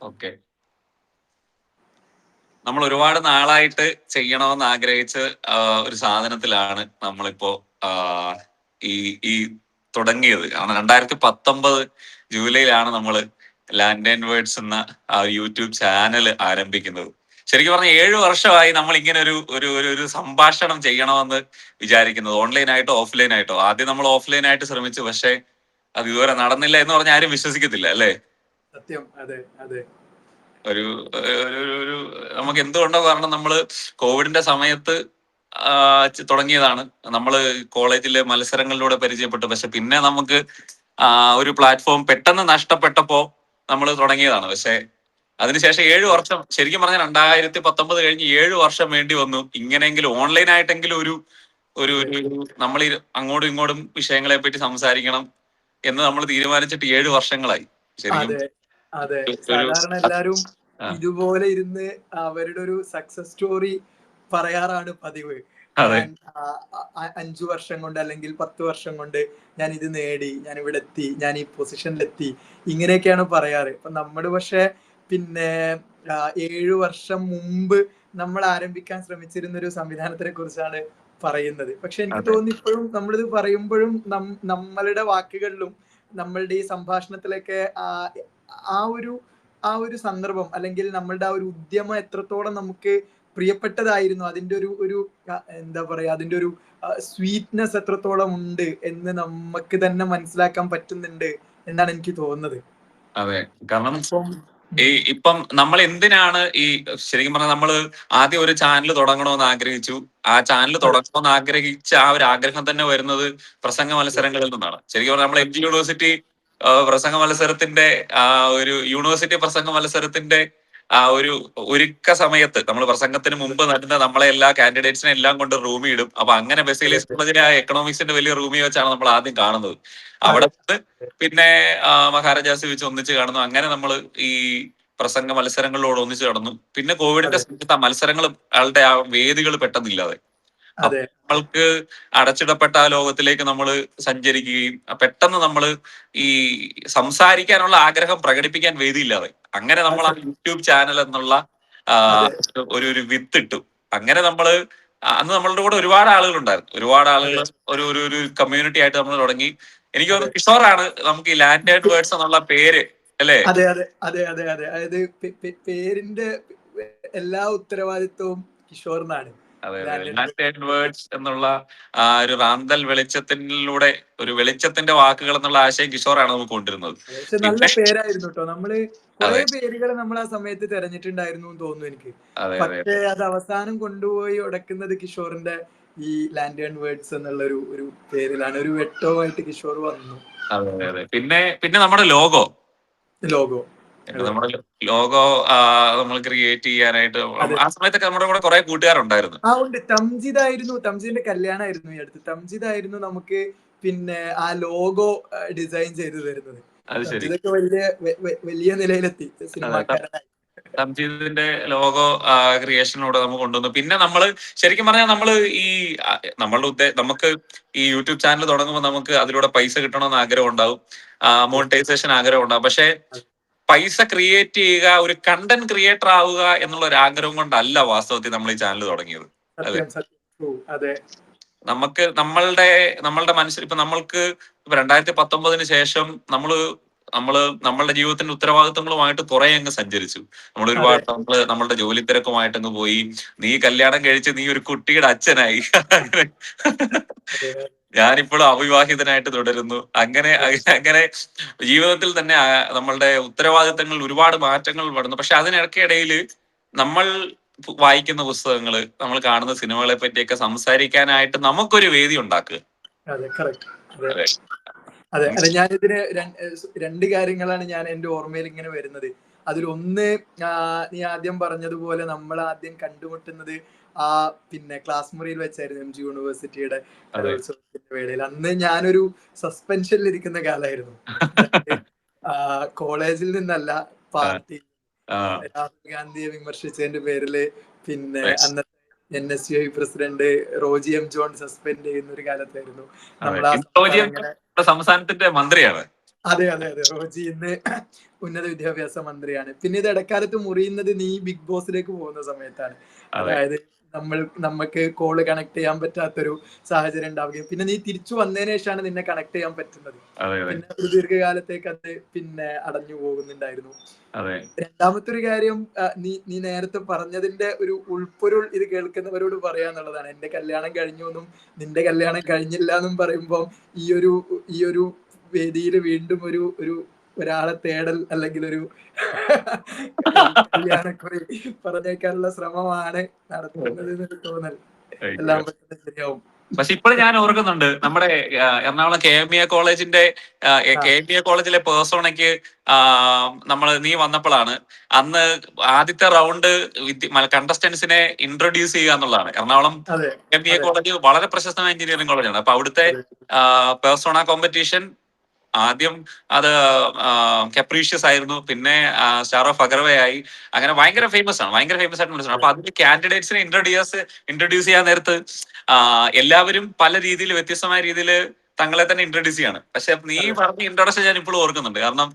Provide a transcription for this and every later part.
Okay. നമ്മൾ ഒരുപാട് നാളായിട്ട് ചെയ്യണമെന്ന് ആഗ്രഹിച്ച് ഒരു സാധനത്തിലാണ് നമ്മളിപ്പോ ഈ ഈ തുടങ്ങിയത്. കാരണം 2019 ജൂലൈയിലാണ് നമ്മൾ ലാൻഡ് ആൻഡ് വേർഡ്സ് എന്ന യൂട്യൂബ് ചാനൽ ആരംഭിക്കുന്നത്. ശരിക്കും പറഞ്ഞാൽ 7 വർഷമായി നമ്മൾ ഇങ്ങനെ ഒരു ഒരു ഒരു സംഭാഷണം ചെയ്യണമെന്ന് വിചാരിക്കുന്നത്, ഓൺലൈനായിട്ടോ ഓഫ്ലൈനായിട്ടോ. ആദ്യം നമ്മൾ ഓഫ്ലൈനായിട്ട് ശ്രമിച്ചു, പക്ഷെ അത് ഇതുവരെ നടന്നില്ല എന്ന് പറഞ്ഞാൽ ആരും വിശ്വസിക്കത്തില്ല, അല്ലേ? സത്യം. അതെ അതെ. ഒരു നമുക്ക് എന്തുകൊണ്ടോ കാരണം നമ്മള് കോവിഡിന്റെ സമയത്ത് തുടങ്ങിയതാണ്. നമ്മള് കോളേജിലെ മത്സരങ്ങളിലൂടെ പരിചയപ്പെട്ടു. പക്ഷെ പിന്നെ നമുക്ക് ഒരു പ്ലാറ്റ്ഫോം പെട്ടെന്ന് നഷ്ടപ്പെട്ടപ്പോ നമ്മൾ തുടങ്ങിയതാണ്. പക്ഷെ അതിനുശേഷം 7 വർഷം, ശരിക്കും പറഞ്ഞാൽ 2019 കഴിഞ്ഞ് 7 വർഷം വേണ്ടി വന്നു ഇങ്ങനെയെങ്കിലും ഓൺലൈൻ ആയിട്ടെങ്കിലും ഒരു ഒരു നമ്മൾ അങ്ങോട്ടും ഇങ്ങോട്ടും വിഷയങ്ങളെ പറ്റി സംസാരിക്കണം എന്ന് നമ്മൾ തീരുമാനിച്ചിട്ട് 7 വർഷങ്ങളായി ശരിക്കും. അതെ അതെ. സാധാരണ എല്ലാരും ഇതുപോലെ ഇരുന്ന് അവരുടെ ഒരു സക്സസ് സ്റ്റോറി പറയാറാണ് പതിവ്. ഞാൻ 5 വർഷം കൊണ്ട് അല്ലെങ്കിൽ 10 വർഷം കൊണ്ട് ഞാൻ ഇത് നേടി, ഞാൻ ഇവിടെ എത്തി, ഞാൻ ഈ പൊസിഷനിലെത്തി, ഇങ്ങനെയൊക്കെയാണ് പറയാറ്. അപ്പൊ നമ്മള് പക്ഷെ പിന്നെ 7 വർഷം മുമ്പ് നമ്മൾ ആരംഭിക്കാൻ ശ്രമിച്ചിരുന്ന ഒരു സംവിധാനത്തിനെ കുറിച്ചാണ് പറയുന്നത്. പക്ഷെ എനിക്ക് തോന്നുന്നു ഇപ്പോഴും നമ്മളിത് പറയുമ്പോഴും നമ്മളുടെ വാക്കുകളിലും നമ്മളുടെ ഈ സംഭാഷണത്തിലൊക്കെ ആ ഒരു സന്ദർഭം അല്ലെങ്കിൽ നമ്മളുടെ ആ ഒരു ഉദ്യമം എത്രത്തോളം നമുക്ക് പ്രിയപ്പെട്ടതായിരുന്നു, അതിന്റെ ഒരു എന്താ പറയാ, അതിന്റെ ഒരു സ്വീറ്റ്നെസ് എത്രത്തോളം ഉണ്ട് എന്ന് നമുക്ക് തന്നെ മനസ്സിലാക്കാൻ പറ്റുന്നുണ്ട് എന്നാണ് എനിക്ക് തോന്നുന്നത്. അതെ, കാരണം ഇപ്പം നമ്മൾ എന്തിനാണ് ശരിക്കും പറഞ്ഞാൽ നമ്മൾ ആദ്യം ഒരു ചാനൽ തുടങ്ങണമെന്ന് ആഗ്രഹിച്ചു. ആ ചാനൽ തുടങ്ങണമെന്ന് ആഗ്രഹിച്ച ആ ഒരു ആഗ്രഹം തന്നെ വരുന്നത് പ്രസംഗ മത്സരങ്ങളിൽ നിന്നാണ്. ശരിക്കും പറഞ്ഞാൽ നമ്മൾ MG യൂണിവേഴ്സിറ്റി പ്രസംഗ മത്സരത്തിന്റെ ഒരു യൂണിവേഴ്സിറ്റി പ്രസംഗ മത്സരത്തിന്റെ ഒരു ഒരുക്ക സമയത്ത് നമ്മൾ പ്രസംഗത്തിന് മുമ്പ് നടന്ന നമ്മളെ എല്ലാ കാൻഡിഡേറ്റ്സിനെ എല്ലാം കൊണ്ട് റൂമിൽ ഇടും. അപ്പൊ അങ്ങനെ ബസേലിയസ് കോളേജിലെ എക്കണോമിക്സിന്റെ വലിയ റൂമിൽ വെച്ചാണ് നമ്മൾ ആദ്യം കാണുന്നത്. അവിടെ പിന്നെ മഹാരാജാസ് വെച്ച് ഒന്നിച്ച് കാണുന്നു. അങ്ങനെ നമ്മൾ ഈ പ്രസംഗ മത്സരങ്ങളിലൂടെ ഒന്നിച്ച് കടന്നു. പിന്നെ കോവിഡിന്റെ സമയത്ത് ആ മത്സരങ്ങൾ ആളുടെ ആ വേദികൾ പെട്ടെന്നില്ലാതെ നമ്മൾക്ക് അടച്ചിടപ്പെട്ട ആ ലോകത്തിലേക്ക് നമ്മൾ സഞ്ചരിക്കുകയും പെട്ടെന്ന് നമ്മൾ ഈ സംസാരിക്കാനുള്ള ആഗ്രഹം പ്രകടിപ്പിക്കാൻ വേദിയില്ലാതെ അങ്ങനെ നമ്മൾ ആ യൂട്യൂബ് ചാനൽ എന്നുള്ള ഒരു വിത്തിട്ടു. അങ്ങനെ നമ്മള് അന്ന് നമ്മളുടെ കൂടെ ഒരുപാട് ആളുകൾ ഉണ്ടായിരുന്നു. ഒരുപാട് ആളുകൾ ഒരു കമ്മ്യൂണിറ്റി ആയിട്ട് നമ്മൾ തുടങ്ങി. എനിക്ക് തോന്നുന്നു കിഷോറാണ് നമുക്ക് ഈ ലാൻഡ് ആൻഡ് വേർഡ്സ് എന്നുള്ള പേര്, അല്ലേ? അതെ അതെ അതെ അതെ അതെ. അതായത് പേരിന്റെ എല്ലാ ഉത്തരവാദിത്വവും കിഷോറിനാണ്. ലാൻഡ് ആൻഡ് വേർഡ്സ് എന്നുള്ള ഒരു റാന്തൽ വെളിച്ചത്തിലൂടെ ഒരു വെളിച്ചത്തിന്റെ വാക്കുകൾ എന്നുള്ള ആശയം കിഷോറാണ് നമുക്ക് കൊണ്ടുവരുന്നത്. പക്ഷെ നല്ല പേരായിരുന്നു കേട്ടോ. നമ്മള് കുറെ പേരുകൾ നമ്മൾ ആ സമയത്ത് തെരഞ്ഞിട്ടുണ്ടായിരുന്നു എന്ന് തോന്നുന്നു എനിക്ക്. പക്ഷേ അത് അവസാനം കൊണ്ടുപോയി ഉടക്കുന്നത് കിഷോറിന്റെ ഈ ലാൻഡ് ആൻഡ് വേർഡ്സ് എന്നുള്ള ഒരു പേരിലാണ്. ഒരു വെട്ടവുമായിട്ട് കിഷോർ വന്നു. അതെ അതെ. പിന്നെ നമ്മുടെ ലോഗോ നമ്മുടെ ലോഗോ നമ്മൾ ക്രിയേറ്റ് ചെയ്യാനായിട്ട് ആ സമയത്തൊക്കെ നമ്മുടെ കൂടെ കുറെ കൂട്ടുകാരുണ്ടായിരുന്നു. ഉണ്ട്. തംജിദിന്റെ കല്യാണമായിരുന്നു ഈ അടുത്ത്. തംജിദായിരുന്നു നമുക്ക് പിന്നെ ആ ലോഗോ ഡിസൈൻ ചെയ്തു തരുന്നത്. തംജിദൊക്കെ വലിയ നിലയിലെത്തി സിനിമാക്കാരനായി. തംജീദിന്റെ ലോഗോ ക്രിയേഷനിലൂടെ നമുക്ക് കൊണ്ടുവന്നു. പിന്നെ നമ്മൾ ശരിക്കും പറഞ്ഞാൽ നമ്മൾ നമുക്ക് ഈ യൂട്യൂബ് ചാനൽ തുടങ്ങുമ്പോൾ നമുക്ക് അതിലൂടെ പൈസ കിട്ടണമെന്ന് ആഗ്രഹം ഉണ്ടാവും, മോണിറ്റൈസേഷൻ ആഗ്രഹം ഉണ്ടാവും. പക്ഷെ പൈസ ക്രിയേറ്റ് ചെയ്യുക, ഒരു കണ്ടന്റ് ക്രിയേറ്റർ ആവുക എന്നുള്ള ഒരു ആഗ്രഹം കൊണ്ടല്ല വാസ്തവത്തിൽ നമ്മൾ ഈ ചാനൽ തുടങ്ങിയത്. നമുക്ക് നമ്മളുടെ മനസ്സിൽ ഇപ്പൊ നമ്മൾക്ക് 2019 ശേഷം നമ്മളുടെ ജീവിതത്തിന്റെ ഉത്തരവാദിത്തങ്ങളുമായിട്ട് കുറെ അങ്ങ് സഞ്ചരിച്ചു. നമ്മൾ ഒരുപാട് നമ്മളുടെ ജോലി തിരക്കുമായിട്ട് അങ്ങ് പോയി. നീ കല്യാണം കഴിച്ച് നീ ഒരു കുട്ടിയുടെ അച്ഛനായി. ഞാനിപ്പോഴും അവിവാഹിതനായിട്ട് തുടരുന്നു. അങ്ങനെ ജീവിതത്തിൽ തന്നെ നമ്മളുടെ ഉത്തരവാദിത്തങ്ങളിൽ ഒരുപാട് മാറ്റങ്ങൾ വരുന്നു. പക്ഷെ അതിനിടയ്ക്കിടയിൽ നമ്മൾ വായിക്കുന്ന പുസ്തകങ്ങള്, നമ്മൾ കാണുന്ന സിനിമകളെ പറ്റിയൊക്കെ സംസാരിക്കാനായിട്ട് നമുക്കൊരു വേദി ഉണ്ടാക്കുക. അതെ. ഞാനിതിന് രണ്ട് കാര്യങ്ങളാണ് ഞാൻ എന്റെ ഓർമ്മയിൽ ഇങ്ങനെ വരുന്നത്. അതിലൊന്ന്, നീ ആദ്യം പറഞ്ഞതുപോലെ നമ്മൾ ആദ്യം കണ്ടുമുട്ടുന്നത് പിന്നെ ക്ലാസ് മുറിയിൽ വെച്ചായിരുന്നു, MG യൂണിവേഴ്സിറ്റിയുടെ കലോത്സവത്തിന്റെ വേളയിൽ. അന്ന് ഞാനൊരു സസ്പെൻഷനിൽ ഇരിക്കുന്ന കാലമായിരുന്നു. കോളേജിൽ നിന്നല്ല, പാർട്ടി രാഹുൽ ഗാന്ധിയെ വിമർശിച്ചതിന്റെ പേരില് പിന്നെ അന്നത്തെ NSUI president Roji M. John suspend ചെയ്യുന്ന ഒരു കാലത്തായിരുന്നു. സംസ്ഥാനത്തിന്റെ മന്ത്രിയാണ്. അതെ അതെ അതെ, റോജി ഇന്ന് ഉന്നത വിദ്യാഭ്യാസ മന്ത്രിയാണ്. പിന്നെ ഇത് ഇടക്കാലത്ത് മുറിയുന്നത് നീ ബിഗ് ബോസിലേക്ക് പോകുന്ന സമയത്താണ്. അതെ അതായത് നമ്മക്ക് കോള് കണക്ട് ചെയ്യാൻ പറ്റാത്തൊരു സാഹചര്യം ഉണ്ടാവുകയും പിന്നെ നീ തിരിച്ചു വന്നതിന് ശേഷമാണ് നിന്നെ കണക്ട് ചെയ്യാൻ പറ്റുന്നത്. അതെ അതെ പിന്നെ ഒരു ദീർഘകാലത്തേക്ക് അത് പിന്നെ അടഞ്ഞു പോകുന്നുണ്ടായിരുന്നു. അതെ രണ്ടാമത്തെ ഒരു കാര്യം, നീ നേരത്തെ പറഞ്ഞതിന്റെ ഒരു ഉൾപ്പൊരുൾ ഇത് കേൾക്കുന്നവരോട് പറയാന്നുള്ളതാണ്. എന്റെ കല്യാണം കഴിഞ്ഞു എന്നും നിന്റെ കല്യാണം കഴിഞ്ഞില്ല എന്നും പറയുമ്പോൾ ഈ ഒരു വേദിയിൽ വീണ്ടും ഒരു ഒരു ഒരാളെ തേടൽ അല്ലെങ്കിൽ ഒരു കല്യാണക്കുറി പറഞ്ഞേക്കാനുള്ള ശ്രമമാണ് നടത്തുന്നത് എന്നൊരു തോന്നൽ. എല്ലാം പെട്ടെന്ന് ശരിയാവും. പക്ഷെ ഇപ്പോഴും ഞാൻ ഓർക്കുന്നുണ്ട് നമ്മുടെ എറണാകുളം KMEA കോളേജിന്റെ KMEA കോളേജിലെ പേഴ്സോണയ്ക്ക് നീ വന്നപ്പോഴാണ് അന്ന് ആദ്യത്തെ റൗണ്ട് കണ്ടസ്റ്റൻസിനെ ഇൻട്രൊഡ്യൂസ് ചെയ്യുക എന്നുള്ളതാണ്. എറണാകുളം അതെ KMEA കോളേജ് വളരെ പ്രശസ്തമായ എഞ്ചിനീയറിംഗ് കോളേജാണ്. അപ്പൊ അവിടുത്തെ അതെ പേഴ്സോണ കോമ്പറ്റീഷൻ ആദ്യം അത് കപ്രീഷ്യസ് ആയിരുന്നു, പിന്നെ സ്റ്റാർ ഓഫ് അഗർവയായി, അങ്ങനെ ഭയങ്കര ഫേമസ് ആണ്, ഭയങ്കര ഫേമസ് ആയിട്ട് മത്സരം. അപ്പൊ അതിൽ കാൻഡിഡേറ്റ്സിനെ ഇൻട്രൊഡ്യൂസ് ചെയ്യാൻ നേരത്ത് എല്ലാവരും പല രീതിയിൽ വ്യത്യസ്തമായ രീതിയിൽ തങ്ങളെ തന്നെ ഇൻട്രൊഡ്യൂസ് ചെയ്യാണ്. പക്ഷെ നീ പറഞ്ഞ ഇൻട്രൊഡക്ഷൻ ഞാൻ ഇപ്പോഴും ഓർക്കുന്നുണ്ട്. കാരണം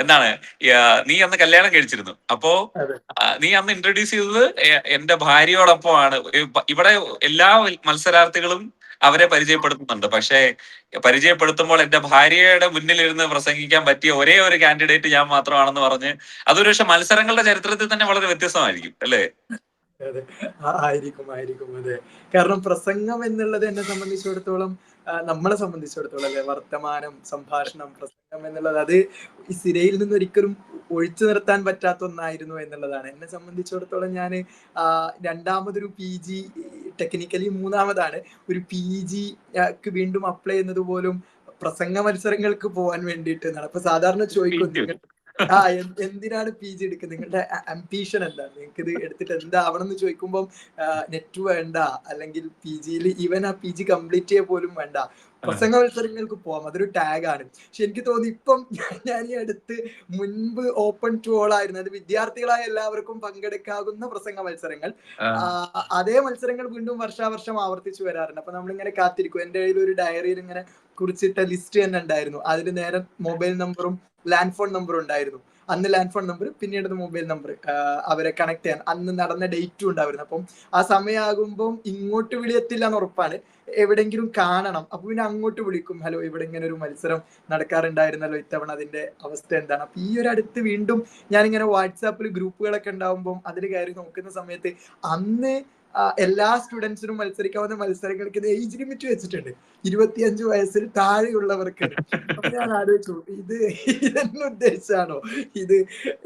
എന്താണ്, നീ അന്ന് കല്യാണം കഴിച്ചിരുന്നു. അപ്പോ അതെ നീ അന്ന് ഇൻട്രൊഡ്യൂസ് ചെയ്തത് എന്റെ ഭാര്യയോടൊപ്പമാണ്. ഇവിടെ എല്ലാ മത്സരാർത്ഥികളും അവരെ പരിചയപ്പെടുത്തുന്നുണ്ട്, പക്ഷെ പരിചയപ്പെടുത്തുമ്പോൾ എന്റെ ഭാര്യയുടെ മുന്നിലിരുന്ന് പ്രസംഗിക്കാൻ പറ്റിയ ഒരേ ഒരു കാൻഡിഡേറ്റ് ഞാൻ മാത്രമാണെന്ന് പറഞ്ഞ്, അതൊരു പക്ഷെ മത്സരങ്ങളുടെ ചരിത്രത്തിൽ തന്നെ വളരെ വ്യത്യസ്തമായിരിക്കും അല്ലേ? അതെ ആയിരിക്കും ആയിരിക്കും അതെ. കാരണം പ്രസംഗം എന്നുള്ളത് എന്നെ സംബന്ധിച്ചിടത്തോളം, നമ്മളെ സംബന്ധിച്ചിടത്തോളം അല്ലെ, വർത്തമാനം, സംഭാഷണം, പ്രസംഗം എന്നുള്ളത് അത് ഈ സിരയിൽ നിന്ന് ഒരിക്കലും ഒഴിച്ചു നിർത്താൻ പറ്റാത്ത ഒന്നായിരുന്നു എന്നുള്ളതാണ്. എന്നെ സംബന്ധിച്ചിടത്തോളം ഞാൻ രണ്ടാമതൊരു PG, ടെക്നിക്കലി മൂന്നാമതാണ്, ഒരു PG വീണ്ടും അപ്ലൈ ചെയ്യുന്നത് പോലും പ്രസംഗ മത്സരങ്ങൾക്ക് പോകാൻ വേണ്ടിയിട്ട് എന്നാണ്. അപ്പൊ സാധാരണ ചോദിക്കും നിങ്ങൾ എന്തിനാണ് PG എടുക്കുന്നത്, നിങ്ങളുടെ അംബീഷൻ എന്താണ്, നിങ്ങൾക്ക് ഇത് എടുത്തിട്ട് എന്താവണം എന്ന് ചോദിക്കുമ്പോൾ നെറ്റ് വേണ്ട, അല്ലെങ്കിൽ PGയിൽ ഈവൻ ആ PG കംപ്ലീറ്റ് ചെയ്യാൻ പോലും വേണ്ട, പ്രസംഗ മത്സരങ്ങൾക്ക് പോവാം, അതൊരു ടാഗാണ്. പക്ഷെ എനിക്ക് തോന്നി ഇപ്പം ഞാൻ ഈ അടുത്ത് മുൻപ് ഓപ്പൺ ടു ഓൾ ആയിരുന്നു, അത് വിദ്യാർത്ഥികളായ എല്ലാവർക്കും പങ്കെടുക്കാവുന്ന പ്രസംഗ മത്സരങ്ങൾ, അതേ മത്സരങ്ങൾ വീണ്ടും വർഷാവർഷം ആവർത്തിച്ചു വരാറുണ്ട്. അപ്പൊ നമ്മളിങ്ങനെ കാത്തിരിക്കും. എന്റെ കയ്യിൽ ഒരു ഡയറിയിൽ ഇങ്ങനെ കുറിച്ചിട്ട ലിസ്റ്റ് തന്നെ ഉണ്ടായിരുന്നു. അതിൽ നേരെ മൊബൈൽ നമ്പറും ലാൻഡ് ഫോൺ നമ്പറും ഉണ്ടായിരുന്നു. അന്ന് ലാൻഡ് ഫോൺ നമ്പർ, പിന്നീട് മൊബൈൽ നമ്പർ, അവരെ കണക്ട് ചെയ്യാൻ അന്ന് നടന്ന ഡേറ്റും ഉണ്ടായിരുന്നു. അപ്പം ആ സമയമാകുമ്പോൾ ഇങ്ങോട്ട് വിളിയെത്തില്ല എന്ന് ഉറപ്പാണ്, എവിടെയെങ്കിലും കാണണം. അപ്പൊ പിന്നെ അങ്ങോട്ട് വിളിക്കും, ഹലോ ഇവിടെ ഇങ്ങനെ ഒരു മത്സരം നടക്കാറുണ്ടായിരുന്നല്ലോ, ഇത്തവണ അതിന്റെ അവസ്ഥ എന്താണ്. അപ്പൊ ഈ ഒരു അടുത്ത് വീണ്ടും ഞാനിങ്ങനെ വാട്സാപ്പിൽ ഗ്രൂപ്പുകളൊക്കെ ഉണ്ടാവുമ്പോൾ അതിൽ കയറി നോക്കുന്ന സമയത്ത് അന്ന് എല്ലാ സ്റ്റുഡൻസിനും മത്സരിക്കാവുന്ന മത്സരങ്ങൾക്ക് ഏജ് ലിമിറ്റ് വെച്ചിട്ടുണ്ട്, 25 വയസ്സിൽ താഴെയുള്ളവർക്ക്. അപ്പൊ ഞാൻ ആലോചിച്ചു, ഇതെന്നെ ഉദ്ദേശിച്ചാണോ ഇത്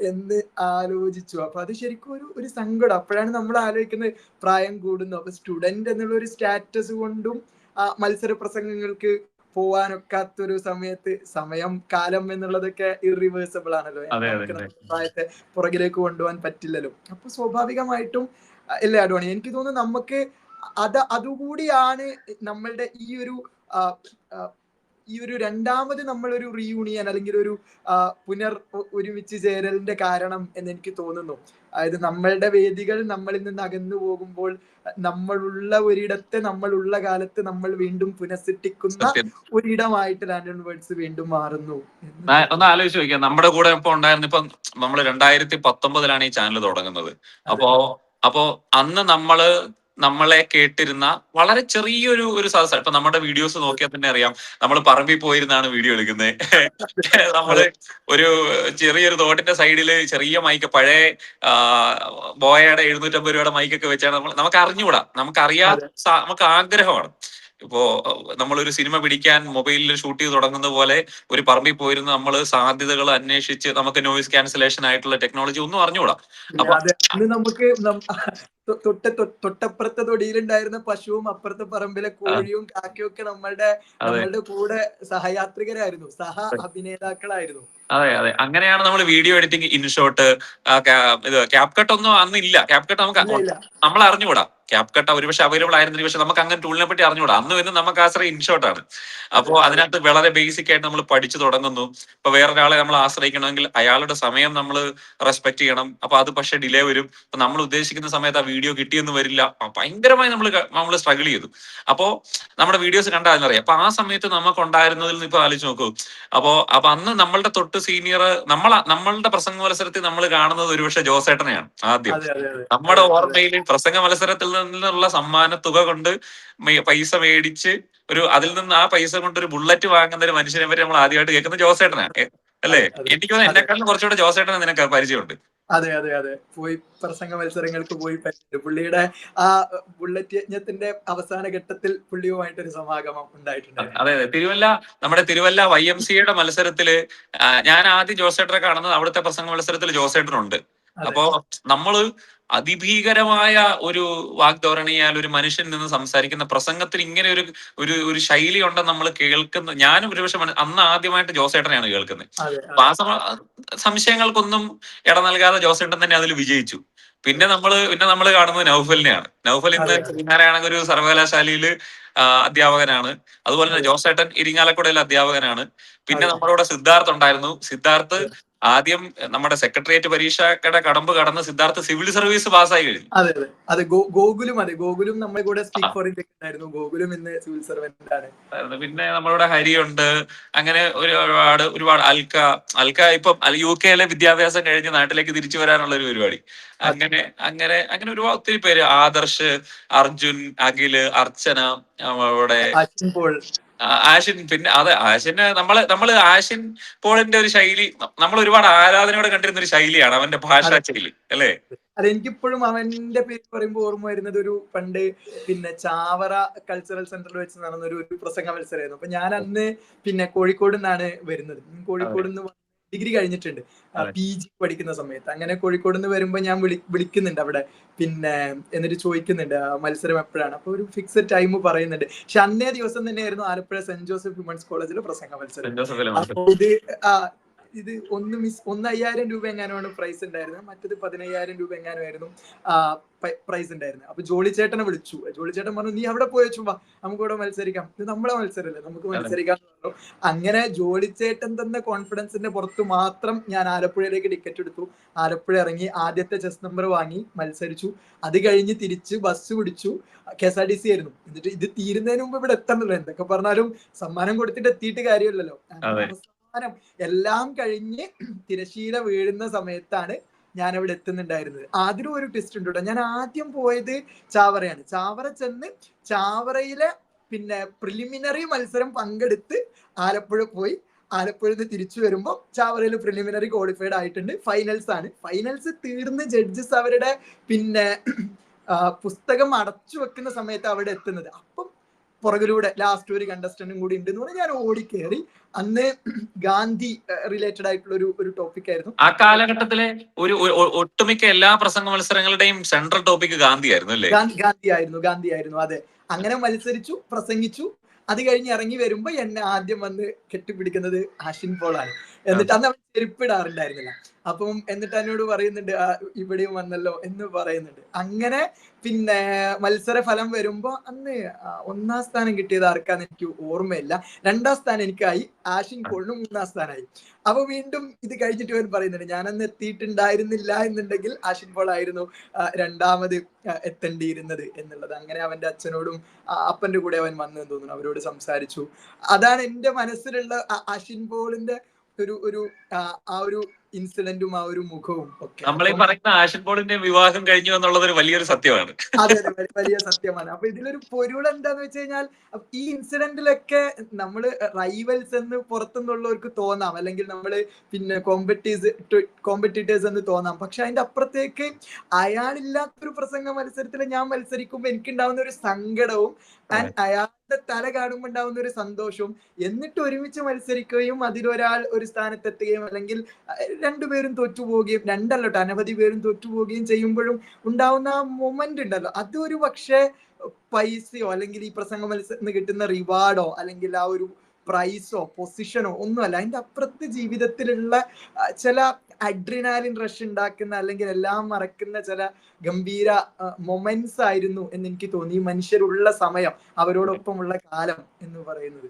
എന്ന് ആലോചിച്ചു. അപ്പൊ അത് ശരിക്കും ഒരു സങ്കടം. അപ്പോഴാണ് നമ്മൾ ആലോചിക്കുന്നത് പ്രായം കൂടുന്നു, അപ്പൊ സ്റ്റുഡന്റ് എന്നുള്ള ഒരു സ്റ്റാറ്റസ് കൊണ്ടും മത്സര പ്രസംഗങ്ങൾക്ക് പോവാനൊക്കാത്തൊരു സമയം കാലം എന്നുള്ളതൊക്കെ ഇറിവേഴ്സിബിൾ ആണല്ലോ. നമുക്ക് നമ്മുടെ പ്രായത്തെ പുറകിലേക്ക് കൊണ്ടുപോകാൻ പറ്റില്ലല്ലോ. അപ്പൊ സ്വാഭാവികമായിട്ടും അല്ലേ അഡ്വാണി, എനിക്ക് തോന്നുന്നു നമുക്ക് അതുകൂടിയാണ് നമ്മളുടെ ഈ ഒരു രണ്ടാമത് നമ്മളൊരു റീയൂണിയൻ അല്ലെങ്കിൽ ഒരു ഒരുമിച്ച് ചേരലിന്റെ കാരണം എന്ന് എനിക്ക് തോന്നുന്നു. അതായത് നമ്മളുടെ വേദികൾ നമ്മളിൽ നിന്ന് അകന്നു പോകുമ്പോൾ നമ്മളുള്ള ഒരിടത്തെ നമ്മളുള്ള കാലത്ത് നമ്മൾ വീണ്ടും പുനഃസൃഷ്ടിക്കുന്ന ഒരിടമായിട്ട് ലാൻഡ് ഓൺ വേർഡ്സ് വീണ്ടും മാറുന്നു. ഒന്ന് ആലോചിച്ച് നോക്കിയാൽ നമ്മുടെ കൂടെ ഇപ്പൊ ഉണ്ടായിരുന്നു, ഇപ്പം നമ്മൾ 2019 ഈ ചാനൽ തുടങ്ങുന്നത്. അപ്പോ അന്ന് നമ്മളെ കേട്ടിരുന്ന വളരെ ചെറിയൊരു സദസ്സാണ്. ഇപ്പൊ നമ്മുടെ വീഡിയോസ് നോക്കിയാൽ തന്നെ അറിയാം, നമ്മൾ പറമ്പിൽ പോയിരുന്നാണ് വീഡിയോ എടുക്കുന്നത്. നമ്മള് ഒരു ചെറിയൊരു തോട്ടിന്റെ സൈഡില് ചെറിയ മൈക്ക്, പഴയ ബോയയുടെ 750 രൂപയുടെ മൈക്കൊക്കെ വെച്ചാണ് നമുക്ക് അറിഞ്ഞുകൂടാ, നമുക്ക് ആഗ്രഹമാണ്. ഇപ്പോ നമ്മളൊരു സിനിമ പിടിക്കാൻ മൊബൈലിൽ ഷൂട്ട് ചെയ്ത് തുടങ്ങുന്ന പോലെ ഒരു പറമ്പിൽ പോയിരുന്ന് നമ്മൾ സാധ്യതകൾ അന്വേഷിച്ച്, നമുക്ക് നോയിസ് ക്യാൻസലേഷൻ ആയിട്ടുള്ള ടെക്നോളജി ഒന്നും അറിഞ്ഞുകൂടാ. അപ്പൊ നമുക്ക് തൊട്ടപ്പുറത്തെ തൊടിയിലുണ്ടായിരുന്ന പശുവും അപ്പുറത്തെ പറമ്പിലെ കോഴിയും കാക്കയും ഒക്കെ നമ്മളുടെ കൂടെ സഹയാത്രികരായിരുന്നു, അഭിനേതാക്കളായിരുന്നു. അതെ, അങ്ങനെയാണ് നമ്മൾ വീഡിയോ എഡിറ്റിംഗ്, ഇൻഷോട്ട്, ഇത് ക്യാപ്കട്ട് ഒന്നും അന്നില്ല. ക്യാപ്കട്ട് നമ്മൾ അറിഞ്ഞുകൂടാ. CapCut ഒരുപക്ഷെ അവൈലബിൾ ആയിരുന്നില്ല, പക്ഷെ നമുക്ക് അങ്ങനെ ടൂളിനെ പറ്റി അറിഞ്ഞുകൂടാ. അന്ന് വരുന്നത് നമുക്ക് ആശ്രയം ഇൻഷോട്ട് ആണ്. അപ്പോൾ അതിനകത്ത് വളരെ ബേസിക് ആയിട്ട് നമ്മൾ പഠിച്ചു തുടങ്ങുന്നു. ഇപ്പൊ വേറൊരാളെ നമ്മൾ ആശ്രയിക്കണമെങ്കിൽ അയാളുടെ സമയം നമ്മൾ റെസ്പെക്ട് ചെയ്യണം. അപ്പൊ അത് പക്ഷെ ഡിലേ വരും. അപ്പൊ നമ്മൾ ഉദ്ദേശിക്കുന്ന സമയത്ത് ആ വീഡിയോ കിട്ടിയെന്ന് വരില്ല. ഭയങ്കരമായി നമ്മൾ സ്ട്രഗിൾ ചെയ്തു. അപ്പോ നമ്മുടെ വീഡിയോസ് കണ്ടാൽ അതിനറിയാം. അപ്പൊ ആ സമയത്ത് നമുക്ക് ഉണ്ടായിരുന്നതിൽ നിന്ന് ഇപ്പൊ ആലോചിച്ച് നോക്കൂ. അപ്പൊ അന്ന് നമ്മളുടെ തൊട്ട് സീനിയർ നമ്മളുടെ പ്രസംഗ മത്സരത്തിൽ നമ്മൾ കാണുന്നത് ഒരുപക്ഷെ ജോസേട്ടനെയാണ് ആദ്യം. നമ്മുടെ ഓർമ്മയിൽ പ്രസംഗ മത്സരത്തിൽ നിന്നുള്ള സമ്മാന തുക കൊണ്ട് പൈസ മേടിച്ച് അതിൽ നിന്ന് ആ പൈസ കൊണ്ട് ഒരു ബുള്ളറ്റ് വാങ്ങുന്ന ഒരു മനുഷ്യനെ പറ്റി നമ്മൾ ആദ്യമായിട്ട് കേൾക്കുന്നത് ജോസേട്ടനാണ്, അല്ലേ? എനിക്ക് എന്നെക്കാളും കുറച്ചുകൂടെ ജോസേട്ടനെ നിനക്ക് പരിചയമുണ്ട്. അതെ അതെ അതെ, പോയി പ്രസംഗ മത്സരങ്ങൾക്ക് പോയി പറ്റിട്ടുണ്ട്. പുള്ളിയുടെ ആ ബുള്ളറ്റ് യജ്ഞത്തിന്റെ അവസാന ഘട്ടത്തിൽ പുള്ളിയുമായിട്ടൊരു സമാഗമം ഉണ്ടായിട്ടുണ്ട്. അതെ അതെ, നമ്മുടെ തിരുവല്ല YMCA മത്സരത്തില് ഞാൻ ആദ്യം ജോസേട്ടനെ കാണുന്നത് അവിടുത്തെ പ്രസംഗ മത്സരത്തിൽ ജോസേട്ടനുണ്ട്. അപ്പോ നമ്മള് അതിഭീകരമായ ഒരു വാഗ്ധോരണിയാൽ ഒരു മനുഷ്യൻ നിന്ന് സംസാരിക്കുന്ന പ്രസംഗത്തിൽ ഇങ്ങനെ ഒരു ശൈലി ഉണ്ടെന്ന് നമ്മൾ കേൾക്കുന്ന, ഞാനും ഒരുപക്ഷെ അന്ന് ആദ്യമായിട്ട് ജോസേട്ടനെയാണ് കേൾക്കുന്നത്. അപ്പൊ ആ സംശയങ്ങൾക്കൊന്നും ഇട നൽകാതെ ജോസേട്ടൻ തന്നെ അതിൽ വിജയിച്ചു. പിന്നെ നമ്മള് കാണുന്നത് നൗഫലിനെയാണ്. നൗഫൽ ഇന്ന് ശ്രീനാരായണ ഒരു സർവകലാശാലയിൽ അധ്യാപകനാണ്. അതുപോലെ തന്നെ ജോസേട്ടൻ ഇരിങ്ങാലക്കുടയിലെ അധ്യാപകനാണ്. പിന്നെ നമ്മുടെ സിദ്ധാർത്ഥ് ഉണ്ടായിരുന്നു. സിദ്ധാർത്ഥ് ആദ്യം നമ്മുടെ സെക്രട്ടേറിയറ്റ് പരീക്ഷയുടെ കടമ്പ് കടന്ന് സിദ്ധാർത്ഥ് സിവിൽ സർവീസ് പാസ്സായി കഴിഞ്ഞു. അതെ അതെ, ഗോകുലും നമ്മുടെ കൂടെ സ്പീക്ക് ഫോർ ഇന്ത്യ ഉണ്ടായിരുന്നു. ഗോകുലും ഇന്ന് സിവിൽ സർവന്റ് ആണ്. പിന്നെ നമ്മളുടെ ഹരിയുണ്ട്. അങ്ങനെ ഒരുപാട് അൽക്ക ഇപ്പം UK വിദ്യാഭ്യാസം കഴിഞ്ഞ് നാട്ടിലേക്ക് തിരിച്ചു വരാനുള്ള ഒരു പരിപാടി. അങ്ങനെ ഒരുപാട് ഒത്തിരി പേര്, ആദർശ്, അർജുൻ, അഖില്, അർച്ചന, നമ്മുടെ ആഷിൻ. പിന്നെ ആഷിന് നമ്മള് ആഷിൻ പോളിന്റെ ഒരു ശൈലി നമ്മൾ ഒരുപാട് ആരാധനയോടെ കണ്ടിരുന്ന ഒരു ശൈലിയാണ് അവന്റെ ഭാഷാ ശൈലി, അല്ലേ? അതെനിക്കിപ്പോഴും അവന്റെ പേര് പറയുമ്പോൾ ഓർമ്മ വരുന്നത് ഒരു പണ്ട് പിന്നെ ചാവറ കൾച്ചറൽ സെന്ററിൽ വെച്ച് നടന്ന ഒരു പ്രസംഗ മത്സരമായിരുന്നു. അപ്പൊ ഞാൻ അന്ന് പിന്നെ കോഴിക്കോട് നിന്നാണ് വരുന്നത്. കോഴിക്കോട് നിന്ന് ഡിഗ്രി കഴിഞ്ഞിട്ടുണ്ട്, PG പഠിക്കുന്ന സമയത്ത്. അങ്ങനെ കോഴിക്കോട് നിന്ന് വരുമ്പോ ഞാൻ വിളിക്കുന്നുണ്ട് അവിടെ, പിന്നെ എന്നിട്ട് ചോദിക്കുന്നുണ്ട് മത്സരം എപ്പോഴാണ്. അപ്പൊ ഒരു ഫിക്സഡ് ടൈം പറയുന്നുണ്ട്. പക്ഷെ അന്നേ ദിവസം തന്നെയായിരുന്നു ആലപ്പുഴ സെന്റ് ജോസഫ് വിമൻസ് കോളേജിലെ പ്രസംഗ മത്സരം. അപ്പൊ ഇത് 1,000 രൂപ എങ്ങാനുമാണ് പ്രൈസ് ഉണ്ടായിരുന്നത്, മറ്റത് 15,000 രൂപ എങ്ങാനുമായിരുന്നു പ്രൈസ് ഉണ്ടായിരുന്നത്. അപ്പൊ ജോളി ചേട്ടനെ വിളിച്ചു. ജോളി ചേട്ടൻ പറഞ്ഞു, നീ അവിടെ പോയ ചുമ്മാ നമുക്ക് ഇവിടെ മത്സരിക്കാം, ഇത് നമ്മളെ മത്സരമല്ലേ, നമുക്ക് മത്സരിക്കാം എന്ന് പറഞ്ഞു. അങ്ങനെ ജോളി ചേട്ടൻ തന്ന കോൺഫിഡൻസിന്റെ പുറത്ത് മാത്രം ഞാൻ ആലപ്പുഴയിലേക്ക് ടിക്കറ്റ് എടുത്തു. ആലപ്പുഴ ഇറങ്ങി, ആദ്യത്തെ ചെസ് നമ്പർ വാങ്ങി, മത്സരിച്ചു. അത് കഴിഞ്ഞ് തിരിച്ച് ബസ് പിടിച്ചു. KSRTC ആയിരുന്നു. എന്നിട്ട് ഇത് തീരുന്നതിന് മുമ്പ് ഇവിടെ എത്തണല്ലോ, എന്തൊക്കെ പറഞ്ഞാലും സമ്മാനം കൊടുത്തിട്ട് എത്തിയിട്ട് കാര്യമില്ലല്ലോ. എല്ലാം കഴിഞ്ഞ് തിരശീല വീഴുന്ന സമയത്താണ് ഞാൻ അവിടെ എത്തുന്നുണ്ടായിരുന്നത്. അതിലും ഒരു ട്വിസ്റ്റ് ഉണ്ട് കേട്ടോ. ഞാൻ ആദ്യം പോയത് ചാവറയാണ്. ചാവറ ചെന്ന് ചാവറയിലെ പിന്നെ പ്രിലിമിനറി മത്സരം പങ്കെടുത്ത് ആലപ്പുഴ പോയി. ആലപ്പുഴയിൽ നിന്ന് തിരിച്ചു വരുമ്പോൾ ചാവറയിൽ പ്രിലിമിനറി ക്വാളിഫൈഡ് ആയിട്ടുണ്ട്. ഫൈനൽസ് ആണ്. ഫൈനൽസ് തീർന്ന് ജഡ്ജസ് അവരുടെ പിന്നെ പുസ്തകം അടച്ചു വെക്കുന്ന സമയത്ത് അവിടെ എത്തുന്നത്. അപ്പം പുറകിലൂടെ ലാസ്റ്റ് ഒരു കണ്ടസ്റ്റന്റും കൂടി ഉണ്ടെന്ന് പറഞ്ഞാൽ ഞാൻ ഓടിക്കേറി. അന്ന് ഗാന്ധി റിലേറ്റഡ് ആയിട്ടുള്ള ഒരു ടോപ്പിക് ആയിരുന്നു. ആ കാലഘട്ടത്തിലെ ഒട്ടുമിക്ക എല്ലാ പ്രസംഗ മത്സരങ്ങളുടെയും സെൻട്രൽ ടോപ്പിക് ഗാന്ധി ആയിരുന്നു, അല്ലേ? ഗാന്ധി ആയിരുന്നു. അതെ, അങ്ങനെ മത്സരിച്ചു, പ്രസംഗിച്ചു. അത് കഴിഞ്ഞ് ഇറങ്ങി വരുമ്പോ എന്നെ ആദ്യം വന്ന് കെട്ടിപ്പിടിക്കുന്നത് ആഷിൻ പോളാണ്. എന്നിട്ട് അന്ന് അവൻ ചെരുപ്പിടാറുണ്ടായിരുന്നില്ല. അപ്പം എന്നിട്ട് എന്നോട് പറയുന്നുണ്ട്, ഇവിടെയും വന്നല്ലോ എന്ന് പറയുന്നുണ്ട്. അങ്ങനെ പിന്നെ മത്സര ഫലം വരുമ്പോ അന്ന് 1ാം സ്ഥാനം കിട്ടിയത് ആർക്കാന്ന് എനിക്ക് ഓർമ്മയില്ല. 2ാം സ്ഥാനം എനിക്കായി, ആഷിൻ പോളിന് 3ാം സ്ഥാനമായി. അപ്പൊ വീണ്ടും ഇത് കഴിഞ്ഞിട്ട് അവൻ പറയുന്നുണ്ട്, ഞാനന്ന് എത്തിയിട്ടുണ്ടായിരുന്നില്ല എന്നുണ്ടെങ്കിൽ ആഷിൻ പോൾ ആയിരുന്നു 2ാമത് എത്തേണ്ടിയിരുന്നത് എന്നുള്ളത്. അങ്ങനെ അവന്റെ അച്ഛനോടും അപ്പന്റെ കൂടെ അവൻ വന്നെന്ന് തോന്നുന്നു, അവരോട് സംസാരിച്ചു. അതാണ് എന്റെ മനസ്സിലുള്ള ആഷിൻ പോളിന്റെ ആ ഒരു ഇൻസിഡന്റും ആ ഒരു മുഖവും ഒക്കെ. നമ്മൾ ഈ പറയുന്ന ആഷിൻ പോളിന്റെ വിവാഹം കഴിഞ്ഞു എന്നുള്ളത് ഒരു വലിയൊരു സത്യമാണ്. അതെ, വലിയ സത്യമാണ്. അപ്പൊ ഇതിലൊരു പൊരുൾ എന്താന്ന് വെച്ച് കഴിഞ്ഞാൽ, ഈ ഇൻസിഡന്റിലൊക്കെ നമ്മള് റൈവൽസ് എന്ന് പുറത്തുനിന്നുള്ളവർക്ക് തോന്നാം, അല്ലെങ്കിൽ നമ്മള് പിന്നെ കോമ്പറ്റീറ്റേഴ്സ് എന്ന് തോന്നാം. പക്ഷെ അതിന്റെ അപ്പുറത്തേക്ക് അയാളില്ലാത്തൊരു പ്രസംഗ മത്സരത്തിൽ ഞാൻ മത്സരിക്കുമ്പോൾ എനിക്കുണ്ടാവുന്ന ഒരു സങ്കടവും അയാളുടെ തല കാണുമ്പോൾ ഉണ്ടാവുന്ന ഒരു സന്തോഷവും, എന്നിട്ട് ഒരുമിച്ച് മത്സരിക്കുകയും അതിലൊരാൾ ഒരു സ്ഥാനത്തെത്തുകയും അല്ലെങ്കിൽ 2 പേരും തോറ്റുപോവുകയും, 2 അല്ല അനവധി പേരും തോറ്റുപോവുകയും ചെയ്യുമ്പോഴും ഉണ്ടാവുന്ന ആ മൊമെന്റ് ഉണ്ടല്ലോ, അതൊരു പക്ഷേ പൈസയോ അല്ലെങ്കിൽ ഈ പ്രസംഗ മത്സരത്തിന് കിട്ടുന്ന റിവാർഡോ അല്ലെങ്കിൽ ആ ഒരു പ്രൈസോ പൊസിഷനോ ഒന്നുമല്ല. അതിന്റെ അപ്പുറത്ത് ജീവിതത്തിലുള്ള ചില അഡ്രിനാലിൻ റഷ് ഉണ്ടാക്കുന്ന അല്ലെങ്കിൽ എല്ലാം മറക്കുന്ന ചില ഗംഭീര മൊമെന്റ്സ് ആയിരുന്നു എന്ന് എനിക്ക് തോന്നി. മനുഷ്യരുള്ള സമയം, അവരോടൊപ്പമുള്ള കാലം എന്ന് പറയുന്നത്.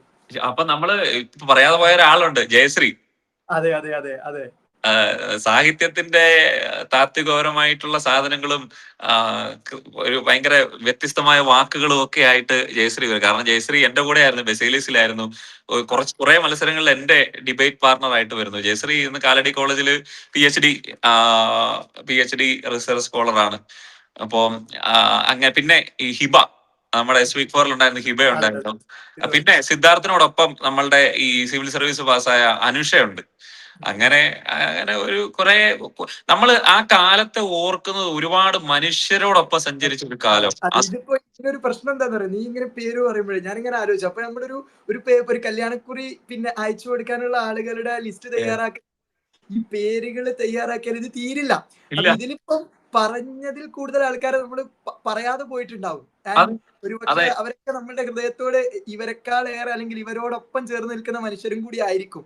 അപ്പൊ നമ്മള് പറയാതെ പോയ ഒരാളുണ്ട്, ജയശ്രീ. അതെ അതെ അതെ അതെ. സാഹിത്യത്തിന്റെ താത്വികപരമായിട്ടുള്ള സാധനങ്ങളും ഒരു ഭയങ്കര വ്യത്യസ്തമായ വാക്കുകളും ഒക്കെ ആയിട്ട് ജയശ്രീ വരും. കാരണം ജയശ്രീ എന്റെ കൂടെ ആയിരുന്നു, ബെസേലിയസിലായിരുന്നു. കുറെ മത്സരങ്ങളിൽ എന്റെ ഡിബേറ്റ് പാർട്ണർ ആയിട്ട് വരുന്നു. ജയശ്രീ ഇന്ന് കാലടി കോളേജിൽ PhD റിസർച്ച് സ്കോളറാണ്. അപ്പം അങ്ങനെ പിന്നെ ഈ ഹിബ, നമ്മുടെ SWIC 4 ഉണ്ടായിരുന്ന ഹിബ ഉണ്ടായിരുന്നു. പിന്നെ സിദ്ധാർത്ഥിനോടൊപ്പം നമ്മളുടെ ഈ സിവിൽ സർവീസ് പാസ്സായ അനുഷയുണ്ട്. അങ്ങനെ അങ്ങനെ ഒരു കുറെ നമ്മള് ആ കാലത്തെ ഓർക്കുന്നത് ഒരുപാട് മനുഷ്യരോടൊപ്പം സഞ്ചരിച്ച ഒരു കാലം. ഇതിപ്പോ ഒരു പ്രശ്നം എന്താന്ന് പറയുക, നീ ഇങ്ങനെ പേര് പറയുമ്പോഴേ ഞാനിങ്ങനെ ആലോചിച്ചു. അപ്പൊ നമ്മളൊരു ഒരു കല്യാണക്കുറി പിന്നെ അയച്ചു കൊടുക്കാനുള്ള ആളുകളുടെ ലിസ്റ്റ് തയ്യാറാക്കി ഈ പേരുകൾ തയ്യാറാക്കിയാൽ ഇത് തീരില്ല. അപ്പൊ ഇതിലിപ്പം പറഞ്ഞതിൽ കൂടുതൽ ആൾക്കാരെ നമ്മൾ പറയാതെ പോയിട്ടുണ്ടാവും. ഒരു പക്ഷേ അവരൊക്കെ നമ്മളുടെ ഹൃദയത്തോട് ഇവരെക്കാൾ ഏറെ അല്ലെങ്കിൽ ഇവരോടൊപ്പം ചേർന്ന് നിൽക്കുന്ന മനുഷ്യരും കൂടി ആയിരിക്കും.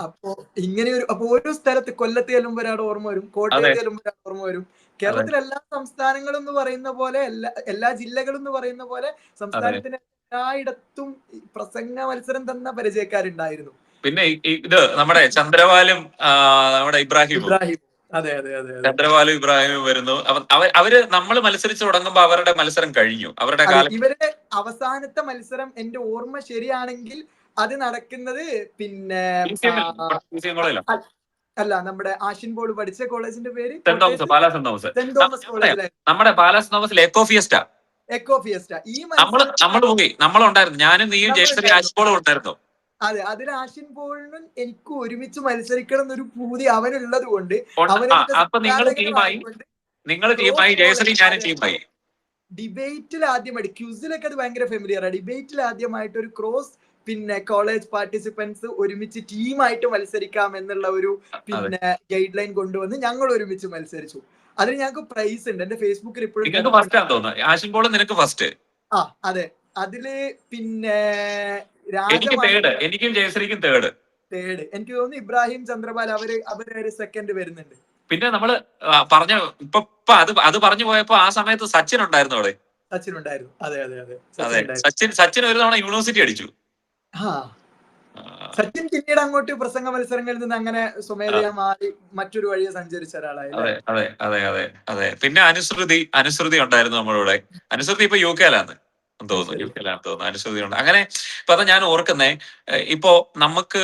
അപ്പോ ഇങ്ങനെ അപ്പൊ ഓരോ സ്ഥലത്ത് കൊല്ലത്ത് ചെല്ലുമ്പോൾ ഒരാൾ ഓർമ്മ വരും, കോട്ടയത്ത് ചെല്ലുമ്പോൾ ഒരാൾ ഓർമ്മ വരും. കേരളത്തിലെ എല്ലാ സംസ്ഥാനങ്ങളും എന്ന് പറയുന്ന പോലെ, എല്ലാ ജില്ലകളും എന്ന് പറയുന്ന പോലെ സംസ്ഥാനത്തിന് എല്ലായിടത്തും പ്രസംഗ മത്സരം തന്ന പരിചയക്കാരുണ്ടായിരുന്നു. പിന്നെ ഇത് നമ്മുടെ ചന്ദ്രവാലും നമ്മുടെ ഇബ്രാഹിമും. അതെ അതെ അതെ. ചന്ദ്രവാലും ഇബ്രാഹിമും വരുന്നു. അവര് നമ്മൾ മത്സരിച്ച് തുടങ്ങുമ്പോ അവരുടെ മത്സരം കഴിഞ്ഞു. അവരുടെ കാലം ഇവരുടെ അവസാനത്തെ മത്സരം എന്റെ ഓർമ്മ ശരിയാണെങ്കിൽ അത് നടക്കുന്നത് പിന്നെ അല്ല, നമ്മുടെ ആഷിൻ ബോൾ പഠിച്ച കോളേജിന്റെ പേര് സെന്റ് തോമസ് കോളേജിലായിരുന്നു. നമ്മുടെ പാലാ സെന്റ് തോമസിൽ എക്കോ ഫിയസ്റ്റ. ഈ നമ്മളുണ്ടായിരുന്നു, ഞാനും നീയും ജയശ്രീ ആഷിബോളും ഉണ്ടായിരുന്നു. അതെ, അതിൽ ആഷിൻ ബോളിനും എനിക്ക് ഒരുമിച്ച് മത്സരിക്കണം എന്നൊരു പൂതി അവനുള്ളത് കൊണ്ട് ഡിബേറ്റിൽ ആദ്യമായിട്ട്, ക്യൂസിലൊക്കെ അത് ഭയങ്കര ഫെമിലിയറാണ്. ഡിബേറ്റിൽ ആദ്യമായിട്ട് ഒരു ക്രോസ് പിന്നെ കോളേജ് പാർട്ടിസിപ്പൻസ് ഒരുമിച്ച് ടീമായിട്ട് മത്സരിക്കാം എന്നുള്ള ഒരു പിന്നെ ഗൈഡ് ലൈൻ കൊണ്ടുവന്ന് ഞങ്ങൾ ഒരുമിച്ച് മത്സരിച്ചു. അതിന് ഞങ്ങൾക്ക് പ്രൈസ് ഉണ്ട്. എന്റെ ഫേസ്ബുക്കിൽ ഇപ്പോഴും ഫസ്റ്റ്. അതെ, അതില് പിന്നെ എനിക്കും ജയശ്രീക്കും തേർഡ്. എനിക്ക് തോന്നുന്നു ഇബ്രാഹിം, ചന്ദ്രപാൽ അവര് സെക്കൻഡ് വരുന്നുണ്ട്. പിന്നെ നമ്മള് അത് പറഞ്ഞു പോയപ്പോ ആ സമയത്ത് സച്ചിൻ ഉണ്ടായിരുന്നു അവിടെ. സച്ചിൻ ഉണ്ടായിരുന്നു. അതെ അതെ അതെ. സച്ചിൻ ഒരു തവണ യൂണിവേഴ്സിറ്റി അടിച്ചു. സച്ചിൻ പിന്നീട് അങ്ങോട്ട് പ്രസംഗ മത്സരങ്ങളിൽ നിന്ന് അങ്ങനെ സ്വമേധയാ മാറി മറ്റൊരു വഴിയെ സഞ്ചരിച്ച ഒരാളായി. അതെ അതെ അതെ അതെ. പിന്നെ അനുശ്രുതി ഉണ്ടായിരുന്നു നമ്മളിവിടെ. അനുശ്രുതി ഇപ്പൊ UK യിലാണ് തോന്നുന്നു. അനുശ്രുതി ഉണ്ട്. അങ്ങനെ ഇപ്പൊ അതാ ഞാൻ ഓർക്കുന്നേ, ഇപ്പോ നമുക്ക്